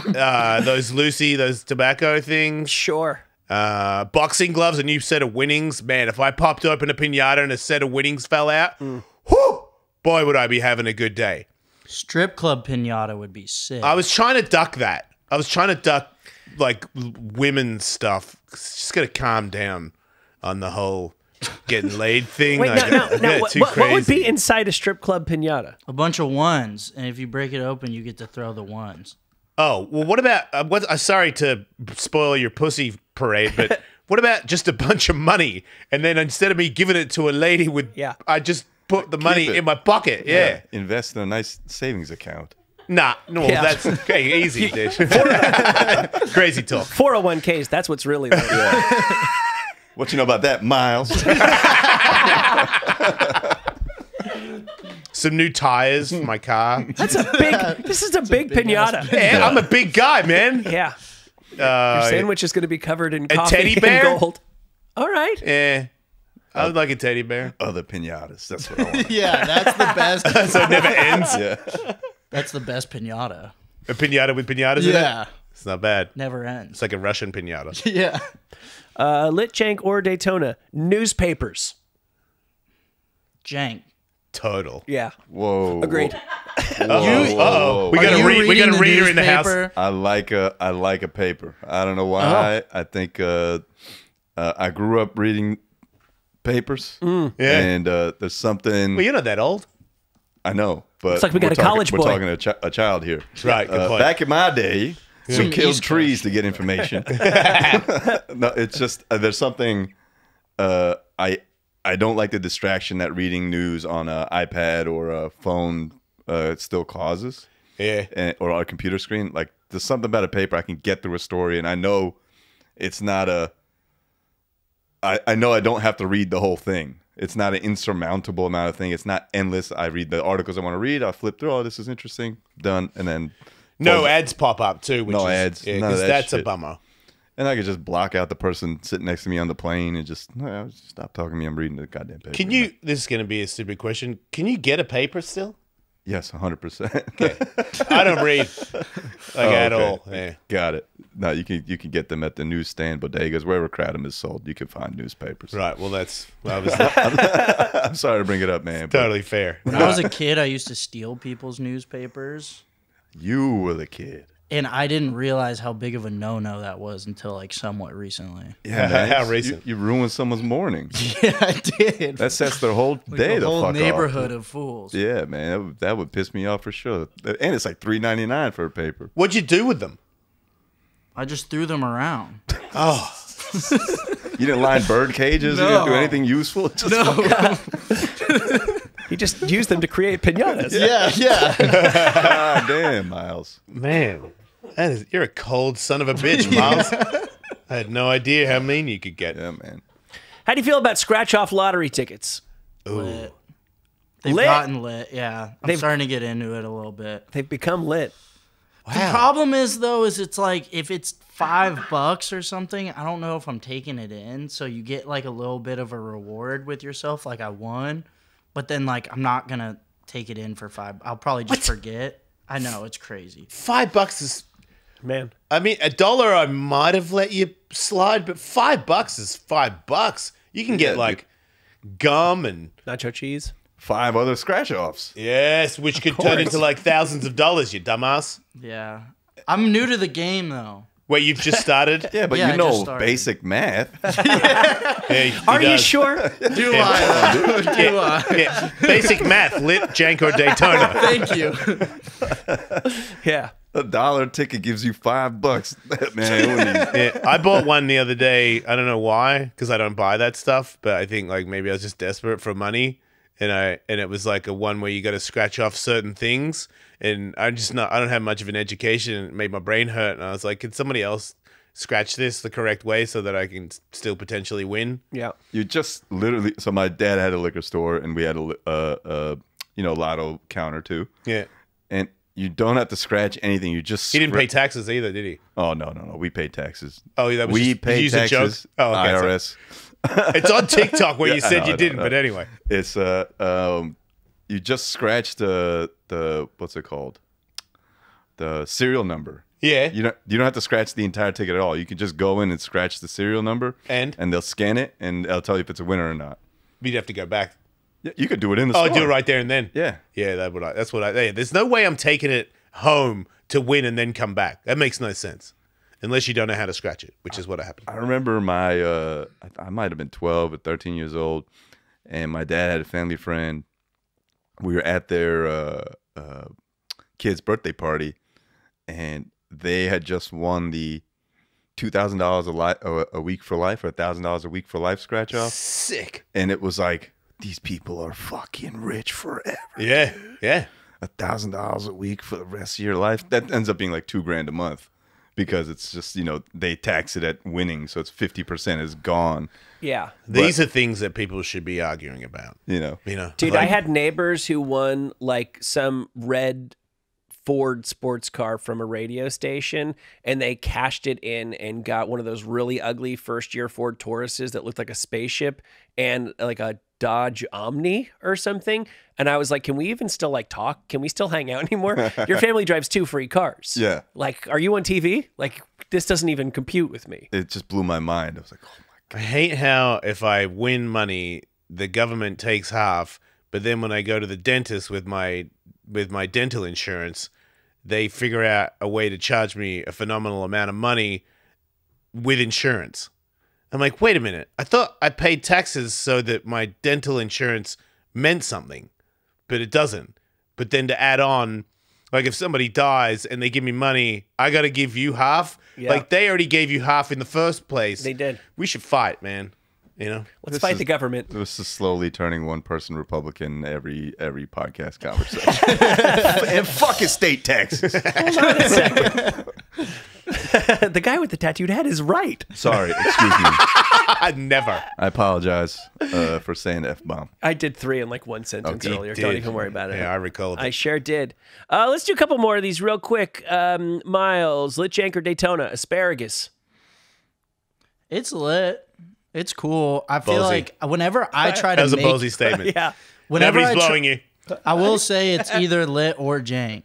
those tobacco things. Sure. Boxing gloves, a new set of winnings. Man, if I popped open a pinata and a set of winnings fell out, whew, boy, would I be having a good day. Strip club pinata would be sick. I was trying to duck that. I was trying to duck like women's stuff. Just gotta calm down on the whole getting laid thing. Wait, now, Yeah, what, too what would crazy. be inside a strip club pinata? A bunch of ones, and if you break it open, you get to throw the ones. Oh, well, what about, sorry to spoil your pussy parade, but what about just a bunch of money? And then instead of me giving it to a lady I just put the money it. in my pocket. Yeah. Invest in a nice savings account. Nah, no, Yeah. that's okay, easy, dude. Crazy talk. 401ks, that's what's really like. What you know about that, Miles? Some new tires for my car. That's a big, this is a big pinata. Yeah, I'm a big guy, man. Yeah. Your sandwich is going to be covered in coffee teddy bear? and gold. All right. Yeah. I would like a teddy bear. Other pinatas. That's what I want. Yeah, that's the best. So it never ends. Yeah. That's the best pinata. A pinata with pinatas in it? Yeah, It's not bad. never ends. It's like a Russian pinata. Yeah. Lit, Jank, or Daytona. Newspapers. Jank. Total. Yeah. Whoa. Agreed. Uh-oh. We Are got you a reading the reader in the house. newspaper? I like a paper. I don't know why. I think I grew up reading papers. Yeah. And there's something Well, you're not that old. I know, but Looks like we got we're a college talking, boy. We're talking a child here. Right, good point. Back in my day, we Some killed East trees to get information. No, it's just there's something I don't like the distraction that reading news on an iPad or a phone still causes. Yeah. Or on a computer screen. Like there's something about a paper I can get through a story, and I know it's not I know I don't have to read the whole thing. It's not an insurmountable amount of thing. It's not endless. I read the articles I want to read. I flip through. Oh, this is interesting. Done. And then No ads pop up too. Which No is, ads. Yeah, None of 'cause that that's a shit. bummer. And I could just block out the person sitting next to me on the plane and just stop talking to me. I'm reading the goddamn paper. Can you? This is going to be a stupid question. Can you get a paper still? Yes, 100%. I don't read at okay. all. Yeah. Got it. No, you can get them at the newsstand, bodegas, wherever Kratom is sold. You can find newspapers. Right. Well, that's obviously I'm sorry to bring it up, man. but totally fair. When I was a kid, I used to steal people's newspapers, You were the kid. and I didn't realize how big of a no-no that was until like somewhat recently. Yeah, man. How recent? You ruined someone's morning. Yeah, I did. That sets their whole like day the the whole fuck neighborhood off. of fools. Yeah, man, that would piss me off for sure. And it's like $3.99 for a paper. What'd you do with them? I just threw them around. Oh, You didn't line bird cages. You didn't do No. anything useful. Just He just used them to create pinatas. Yeah. God damn, Miles. man. You're a cold son of a bitch, Miles. I had no idea how mean you could get. Yeah, man. How do you feel about scratch-off lottery tickets? Lit. They've Lit? gotten lit, yeah. I'm They've- starting to get into it a little bit. They've become lit. The problem is, though, it's like if it's $5 or something, I don't know if I'm taking it in. So you get like a little bit of a reward with yourself, like I won, but then like I'm not gonna take it in for $5. I'll probably just forget. I know it's crazy. $5 is. Man. I mean, $1 I might have let you slide, but $5 is $5. You can get Yeah, like gum and Nacho cheese. 5 other scratch-offs. yes, which could turn into like thousands of dollars. You dumbass. Yeah, I'm new to the game though. Wait, you've just started? Yeah, but Yeah, I you just know started. basic math. Yeah, he Are you does. sure? Do I? Though? Do I? Yeah. Basic math, lit, Jank, or Daytona. Thank you. Yeah. $1 ticket gives you $5. Man, it wouldn't Yeah, I bought one the other day. I don't know why, because I don't buy that stuff. But I think like maybe I was just desperate for money, and it was like a one where you got to scratch off certain things, and I don't have much of an education, and it made my brain hurt. And I was like, can somebody else scratch this the correct way so that I can still potentially win? Yeah. You just literally. So my dad had a liquor store, and we had a lotto counter too. Yeah, And you don't have to scratch anything. You just he didn't pay taxes either, did he? Oh no. We pay taxes. Oh, that was We just, pay did you use a joke? taxes. Oh, okay, IRS. It's on TikTok where you Yeah, I said know, you I didn't, know. but anyway. It's you just scratch the what's it called? The serial number. Yeah. You don't have to scratch the entire ticket at all. You can just go in and scratch the serial number, And they'll scan it, and they'll tell you if it's a winner or not. you'd have to go back. Yeah, you could do it in the Oh, store. do it right there and then. Yeah. Yeah, that's what I. Yeah, there's no way I'm taking it home to win and then come back. That makes no sense, unless you don't know how to scratch it, which is what happened. I remember my I might have been 12 or 13 years old, and my dad had a family friend. We were at their kid's birthday party, and they had just won the $2,000 a week for life or $1,000 a week for life scratch off. Sick. And it was like, these people are fucking rich forever. Yeah, yeah. $1,000 a week for the rest of your life. That ends up being like $2,000 a month, because it's just, they tax it at winning, so it's 50% is gone. Yeah. These are things that people should be arguing about. Dude, I had neighbors who won like some red Ford sports car from a radio station, and they cashed it in and got one of those really ugly first-year Ford Tauruses that looked like a spaceship and like a Dodge Omni or something. And I was like, can we even still like talk? Can we still hang out anymore? Your family drives 2 free cars. Yeah. Like, are you on TV? Like, this doesn't even compute with me. It just blew my mind. I was like, oh my God. I hate how if I win money, the government takes half, but then when I go to the dentist with my dental insurance, they figure out a way to charge me a phenomenal amount of money with insurance. I'm like, wait a minute. I thought I paid taxes so that my dental insurance meant something, but it doesn't. But then to add on, like if somebody dies and they give me money, I got to give you half. Yeah. Like they already gave you half in the first place. They did. We should fight, man. Let's fight the government. This is slowly turning one person Republican every podcast conversation. And fuck estate taxes. Hold on a second. The guy with the tattooed head is right. Sorry, excuse me. Never. I apologize for saying the F-bomb. I did 3 in like one sentence Okay. earlier. Don't even worry about it. Yeah, I recall I that. sure did. Let's do a couple more of these real quick. Miles, Lit Jank or Daytona, asparagus. It's lit. It's cool. I feel Ballsy. like whenever I try to That was a make, ballsy statement. Yeah. whenever Nobody's I blowing you. I will say it's either lit or jank.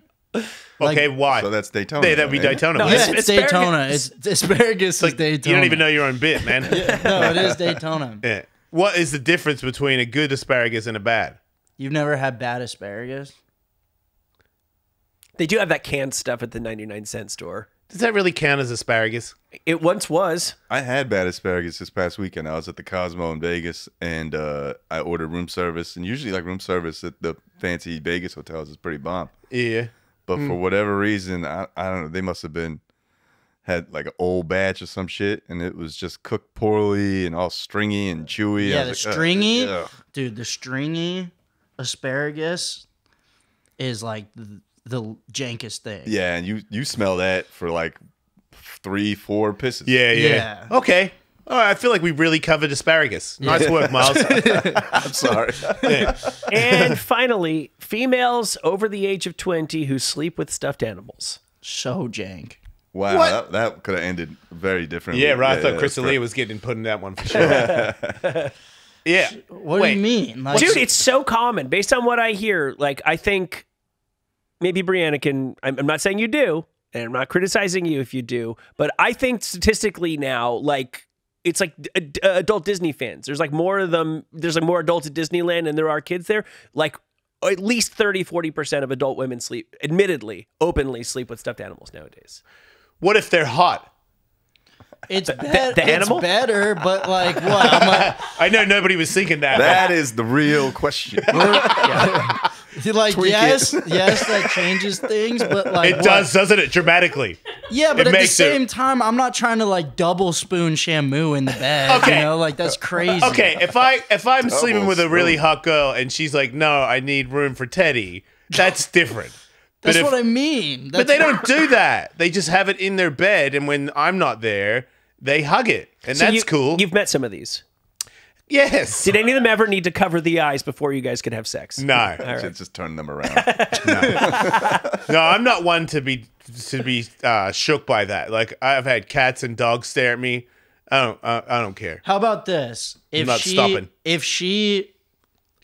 Okay, why? So that's Daytona. Hey, that'd be then, ain't it? Daytona. No, man. Yeah, it's it's Daytona. It's asparagus is Daytona. You don't even know your own bit, man. No, it is Daytona. Yeah. What is the difference between a good asparagus and a bad? You've never had bad asparagus? They do have that canned stuff at the 99-cent store. Does that really count as asparagus? It once was. I had bad asparagus this past weekend. I was at the Cosmo in Vegas, and I ordered room service. And usually, like room service at the fancy Vegas hotels is pretty bomb. Yeah. But for whatever reason, I don't know. They must have had like an old batch or some shit, and it was just cooked poorly and all stringy and chewy. Yeah, I the was like, stringy, ugh. dude, the stringy asparagus is like the jankest thing. Yeah, and you smell that for like 3-4 pisses. Yeah, yeah. Yeah. Okay. All right, I feel like we really covered asparagus. Nice work, Miles. I'm sorry. And finally, females over the age of 20 who sleep with stuffed animals. So jank. Wow, that could have ended very differently. Yeah, right. I thought that's Chris correct. Lee was getting put in that one for sure. Yeah. What Wait. do you mean? Like, Dude, it's so common. Based on what I hear, like, I think maybe Brianna can, I'm not saying you do, and I'm not criticizing you if you do, but I think statistically now, like, it's like adult Disney fans. There's like more of them. There's like more adults at Disneyland than there are kids there. Like at least 30-40% of adult women admittedly, openly sleep with stuffed animals nowadays. What if they're hot? it's the animal? It's better, but like what? I'm like, I know nobody was thinking that. That is the real question. like Tweak yes, it. yes, that changes things, but like It what? does, doesn't it? Dramatically. Yeah, but It at the makes same time, I'm not trying to like double spoon Shamu in the bed. Okay. You know, like that's crazy. Okay, if I'm sleeping with a really hot girl and she's like, "No, I need room for Teddy," that's different. That's but if- what I mean. But they don't do that. They just have it in their bed, and when I'm not there, they hug it, and So that's cool. You've met some of these. Yes. Did any of them ever need to cover the eyes before you guys could have sex? No. Should just turn them around. No, I'm not one to be shook by that. Like I've had cats and dogs stare at me. I don't care. How about this? not stopping. If she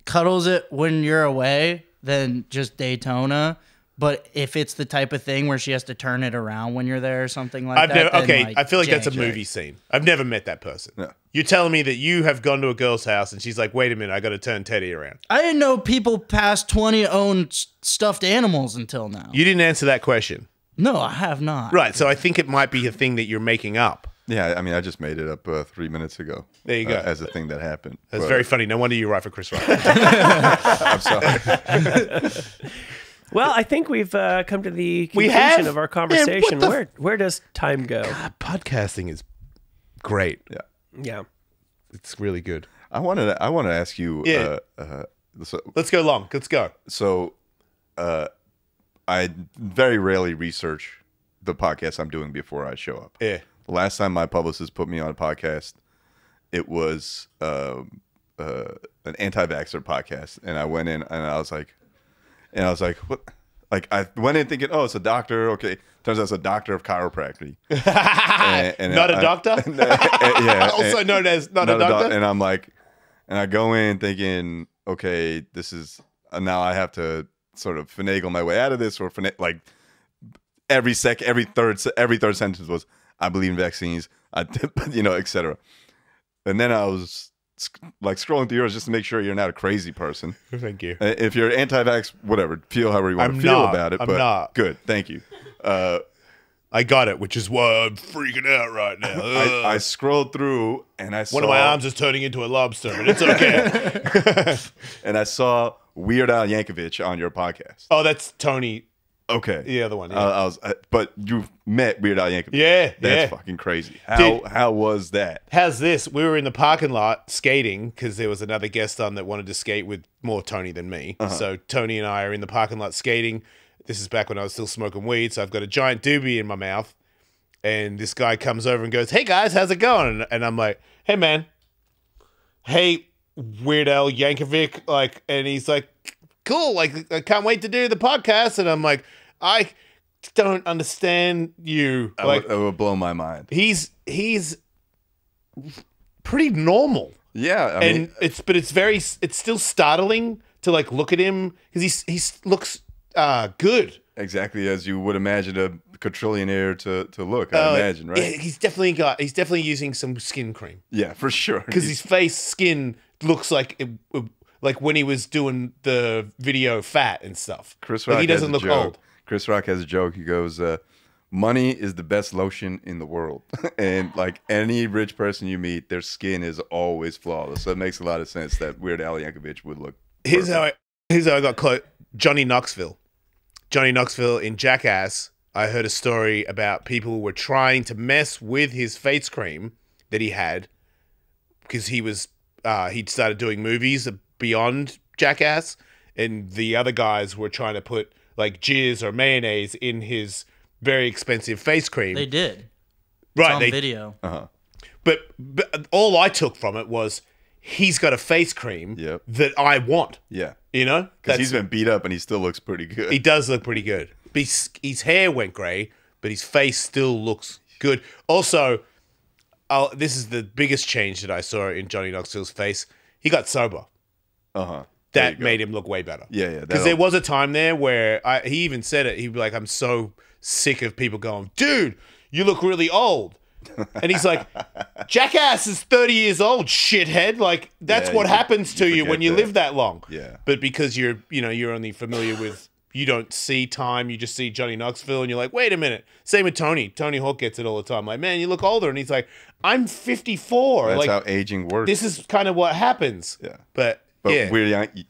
cuddles it when you're away, then just Daytona. But if it's the type of thing where she has to turn it around when you're there or something like that, then, okay, like, I feel like that's a jank. movie scene. I've never met that person. No. You're telling me that you have gone to a girl's house and she's like, wait a minute, I got to turn Teddy around. I didn't know people past 20 own stuffed animals until now. You didn't answer that question. No, I have not. Right, so I think it might be a thing that you're making up. Yeah, I mean, I just made it up 3 minutes ago. There you go. As a thing that happened. That's But very funny. No wonder you write for Chris Rock. I'm sorry. Well, I think we've come to the We conclusion have? of our Man, conversation. what the Where does time go? Podcasting is great. Yeah. Yeah. It's really good. I wanted to ask you. Yeah. So, Let's go long. Let's go. I very rarely research the podcast I'm doing before I show up. Yeah. The last time my publicist put me on a podcast, it was an anti-vaxxer podcast, and I went in and I was like, what? Like I went in thinking, oh, it's a doctor. Okay, turns out it's a doctor of chiropractic. and Not a doctor? Yeah. Also known as not a doctor? And I'm like, and I go in thinking, okay, this is now I have to sort of finagle my way out of this, or like every third sentence was, I believe in vaccines, etc. And then I was like scrolling through yours just to make sure you're not a crazy person. Thank you. If you're anti-vax, whatever, feel however you want to feel about it. I'm but not. Good, thank you. I got it, which is why I'm freaking out right now. I scrolled through and I saw One of my arms is turning into a lobster, but it's okay. and I saw Weird Al Yankovic on your podcast. Oh, that's Tony. Okay, The other one. Yeah. But you met Weird Al Yankovic. Yeah, That's yeah. fucking crazy. Dude. How was that? How's this? We were in the parking lot skating because there was another guest on that wanted to skate with more Tony than me. So Tony and I are in the parking lot skating. This is back when I was still smoking weed, so I've got a giant doobie in my mouth. And this guy comes over and goes, "Hey guys, how's it going?" And I'm like, "Hey man, hey Weird Al Yankovic," like, and he's like, "Cool, like I can't wait to do the podcast." And I'm like, "I don't understand you." Like, It would blow my mind. he's pretty normal. Yeah, I mean, It's still startling to like look at him because he looks good. exactly as you would imagine a quadrillionaire to look. I imagine, right? Yeah, he's definitely using some skin cream Yeah, for sure. because his face skin looks like like when he was doing the video fat and stuff. Chris Like, Rock he doesn't has look a joke. old. Chris Rock has a joke. He goes, "Money is the best lotion in the world," and like any rich person you meet, their skin is always flawless. So it makes a lot of sense that Weird Al Yankovic would look. Here's how I got close. Johnny Knoxville in Jackass. I heard a story about people who were trying to mess with his face cream that he had because he'd started doing movies beyond Jackass, and the other guys were trying to put like jizz or mayonnaise in his very expensive face cream. They did. right? It's on video. But all I took from it was he's got a face cream Yep. that I want. Yeah, You know, because he's been beat up and he still looks pretty good. He does look pretty good. His hair went grey, but his face still looks good. Also, this is the biggest change that I saw in Johnny Knoxville's face. He got sober. That made him look way better. Yeah. Because there was a time there where he even said it. He'd be like, "I'm so sick of people going, dude, you look really old." And he's like, "Jackass is 30 years old, shithead. Like, that's what happens to you when you live that long." Yeah. But because you're only familiar with, you don't see time, you just see Johnny Knoxville, and you're like, wait a minute. Same with Tony. Tony Hawk gets it all the time. Like, man, you look older. And he's like, I'm 54. That's like, how aging works. this is kind of what happens. Yeah. But yeah.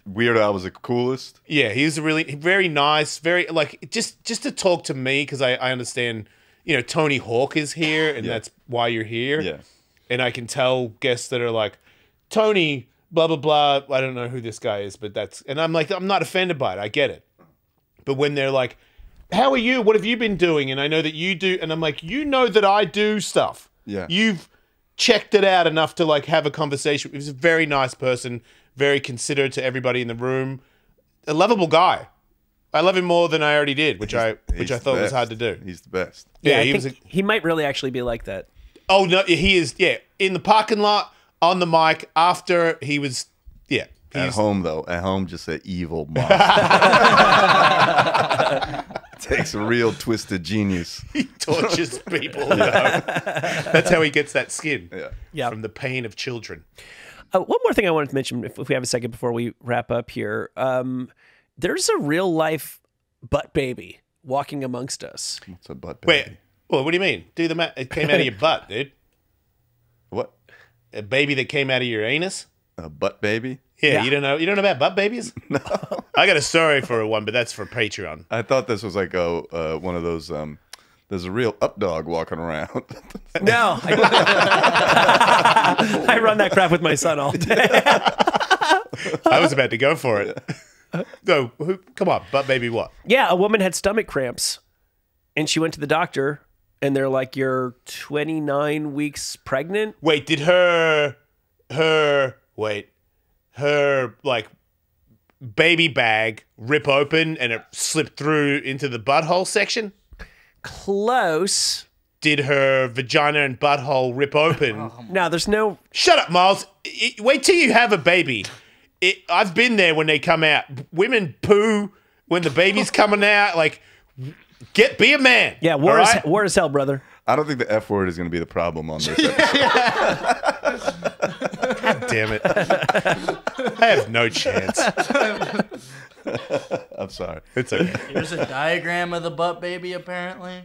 Weird Al was the coolest. Yeah, he was really very nice, very like just to talk to me because I understand, Tony Hawk is here and that's why you're here. Yeah. And I can tell guests that are like, Tony, blah blah blah. I don't know who this guy is, but and I'm like, I'm not offended by it. I get it. But when they're like, how are you? What have you been doing? And I know that you do, and I'm like, you know that I do stuff. Yeah. You've checked it out enough to like have a conversation. He was a very nice person, very considerate to everybody in the room, a lovable guy. I love him more than I already did, which I thought was hard to do. He's the best. Yeah, I think he might really actually be like that. Oh no, he is. Yeah, in the parking lot, on the mic, after he was. Yeah, At home, though. At home, just an evil monster. Takes a real twisted genius. He tortures people. That's how he gets that skin. Yeah. From the pain of children. One more thing I wanted to mention, if we have a second before we wrap up here. There's a real life butt baby walking amongst us. What's a butt baby? Wait, what do you mean? Do the it came out of your butt, dude. What? A baby that came out of your anus? A butt baby? Yeah, you don't know about butt babies? No. I got a story for one, but that's for Patreon. I thought this was like one of those. There's a real up dog walking around. No, I run that crap with my son all day. I was about to go for it. Go, come on, butt baby, what? Yeah, a woman had stomach cramps, and she went to the doctor, and they're like, "You're 29 weeks pregnant." Wait, did her like baby bag rip open and it slipped through into the butthole section? Close. Did her vagina and butthole rip open? No, there's no. Shut up, Miles. Wait till you have a baby. I've been there when they come out. Women poo when the baby's coming out. Like, be a man. Yeah, war is hell, brother. I don't think the F word is going to be the problem on this episode. God damn it. I have no chance. I'm sorry. It's okay. Here's a diagram of the butt baby, apparently.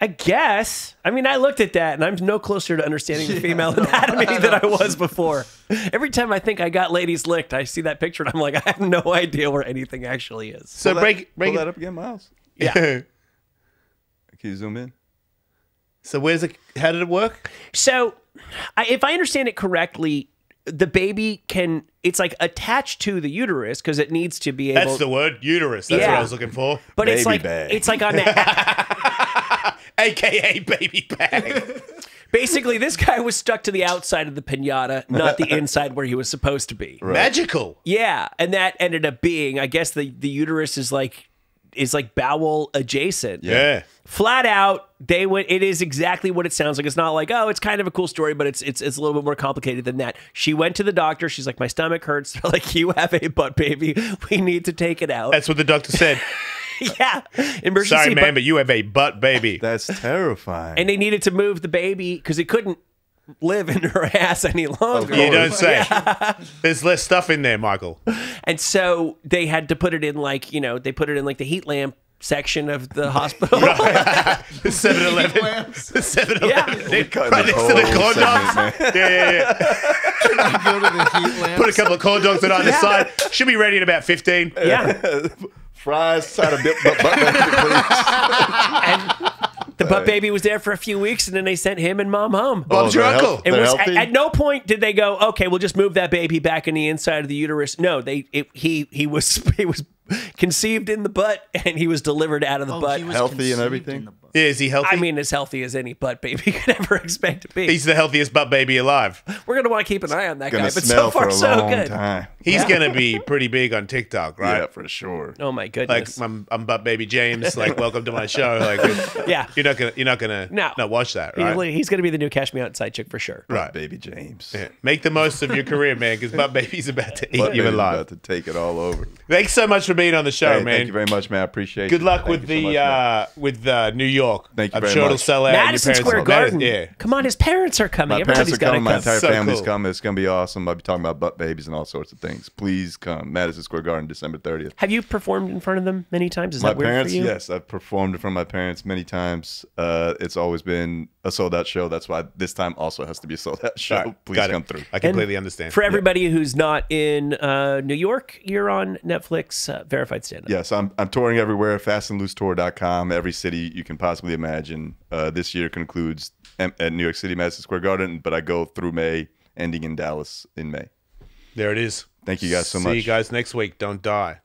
I guess. I mean, I looked at that, and I'm no closer to understanding the female anatomy than I was before. Every time I think I got ladies licked, I see that picture, and I'm like, I have no idea where anything actually is. So pull break that up again, Miles. Yeah. Can you zoom in? So how did it work? So, if I understand it correctly, the baby it's like attached to the uterus because it needs to be able. That's the word, uterus. That's what I was looking for. But Baby it's like bag. it's like on the. AKA baby bag. Basically, this guy was stuck to the outside of the pinata, not the inside where he was supposed to be. Right. Magical. Yeah, and that ended up being, I guess, the uterus is like bowel adjacent. Yeah. Flat out, it is exactly what it sounds like. It's not like, oh, it's kind of a cool story, but it's a little bit more complicated than that. She went to the doctor. She's like, my stomach hurts. They're like, you have a butt baby. We need to take it out. That's what the doctor said. Yeah. Emergency Sorry, man, but you have a butt baby. That's terrifying. And they needed to move the baby because it couldn't live in her ass any longer. You don't say. There's less stuff in there, Michael. And so they had to put it in they put it in like the heat lamp section of the hospital. The 7-Eleven. The 7-Eleven. Yeah. Right next to the corn dogs. Yeah. Go to the heat lamp. Put a couple of corn dogs on the side. Should be ready in about 15. Yeah. Fries, side of butt baby, please. And the butt baby was there for a few weeks, and then they sent him and mom home. Bob's your uncle. It was at no point did they go, okay, we'll just move that baby back in the inside of the uterus. No, he was conceived in the butt, and he was delivered out of the butt. Healthy and everything? Yeah, is he healthy? I mean, as healthy as any butt baby could ever expect to be. He's the healthiest butt baby alive. We're going to want to keep an eye on that guy, Gonna but smell so far, for a so long good. time. He's going to be pretty big on TikTok, right? Yeah, for sure. Oh, my Like, goodness. I'm butt baby James. Like, welcome to my show. Like, Yeah. You're not gonna No. not watch that, right? He's going to be the new Cash Me Outside chick for sure. Right. Baby James. Yeah. Make the most of your career, man, because butt baby's about to eat Butt you baby's alive. about to take it all over. Thanks so much for being on the show, Hey, man. thank you very much, man. I appreciate it. Good luck Thank with you so much, man. with New York. Thank you I'm very sure it'll much. sell out. Madison Your Square parents will- Garden. Yeah. Come on, his parents are coming. My parents Everybody's are got to coming. My come. entire So family's cool. coming. It's going to be awesome. I'll be talking about butt babies and all sorts of things. Please come. Madison Square Garden, December 30th. Have you performed in front of them many times? Is My that weird parents, for you? yes. I've performed in front of my parents many times. It's always been a sold-out show. That's why this time also has to be a sold-out show. All right, Please got it. come through. I completely understand. For everybody who's not in New York, you're on Netflix, Verified Stand-Up. Yes, I'm touring everywhere, fastandloosetour.com, every city you can possibly imagine. This year concludes at New York City, Madison Square Garden, but I go through May, ending in Dallas in May. There it is. Thank you guys so much. See you guys next week. Don't die.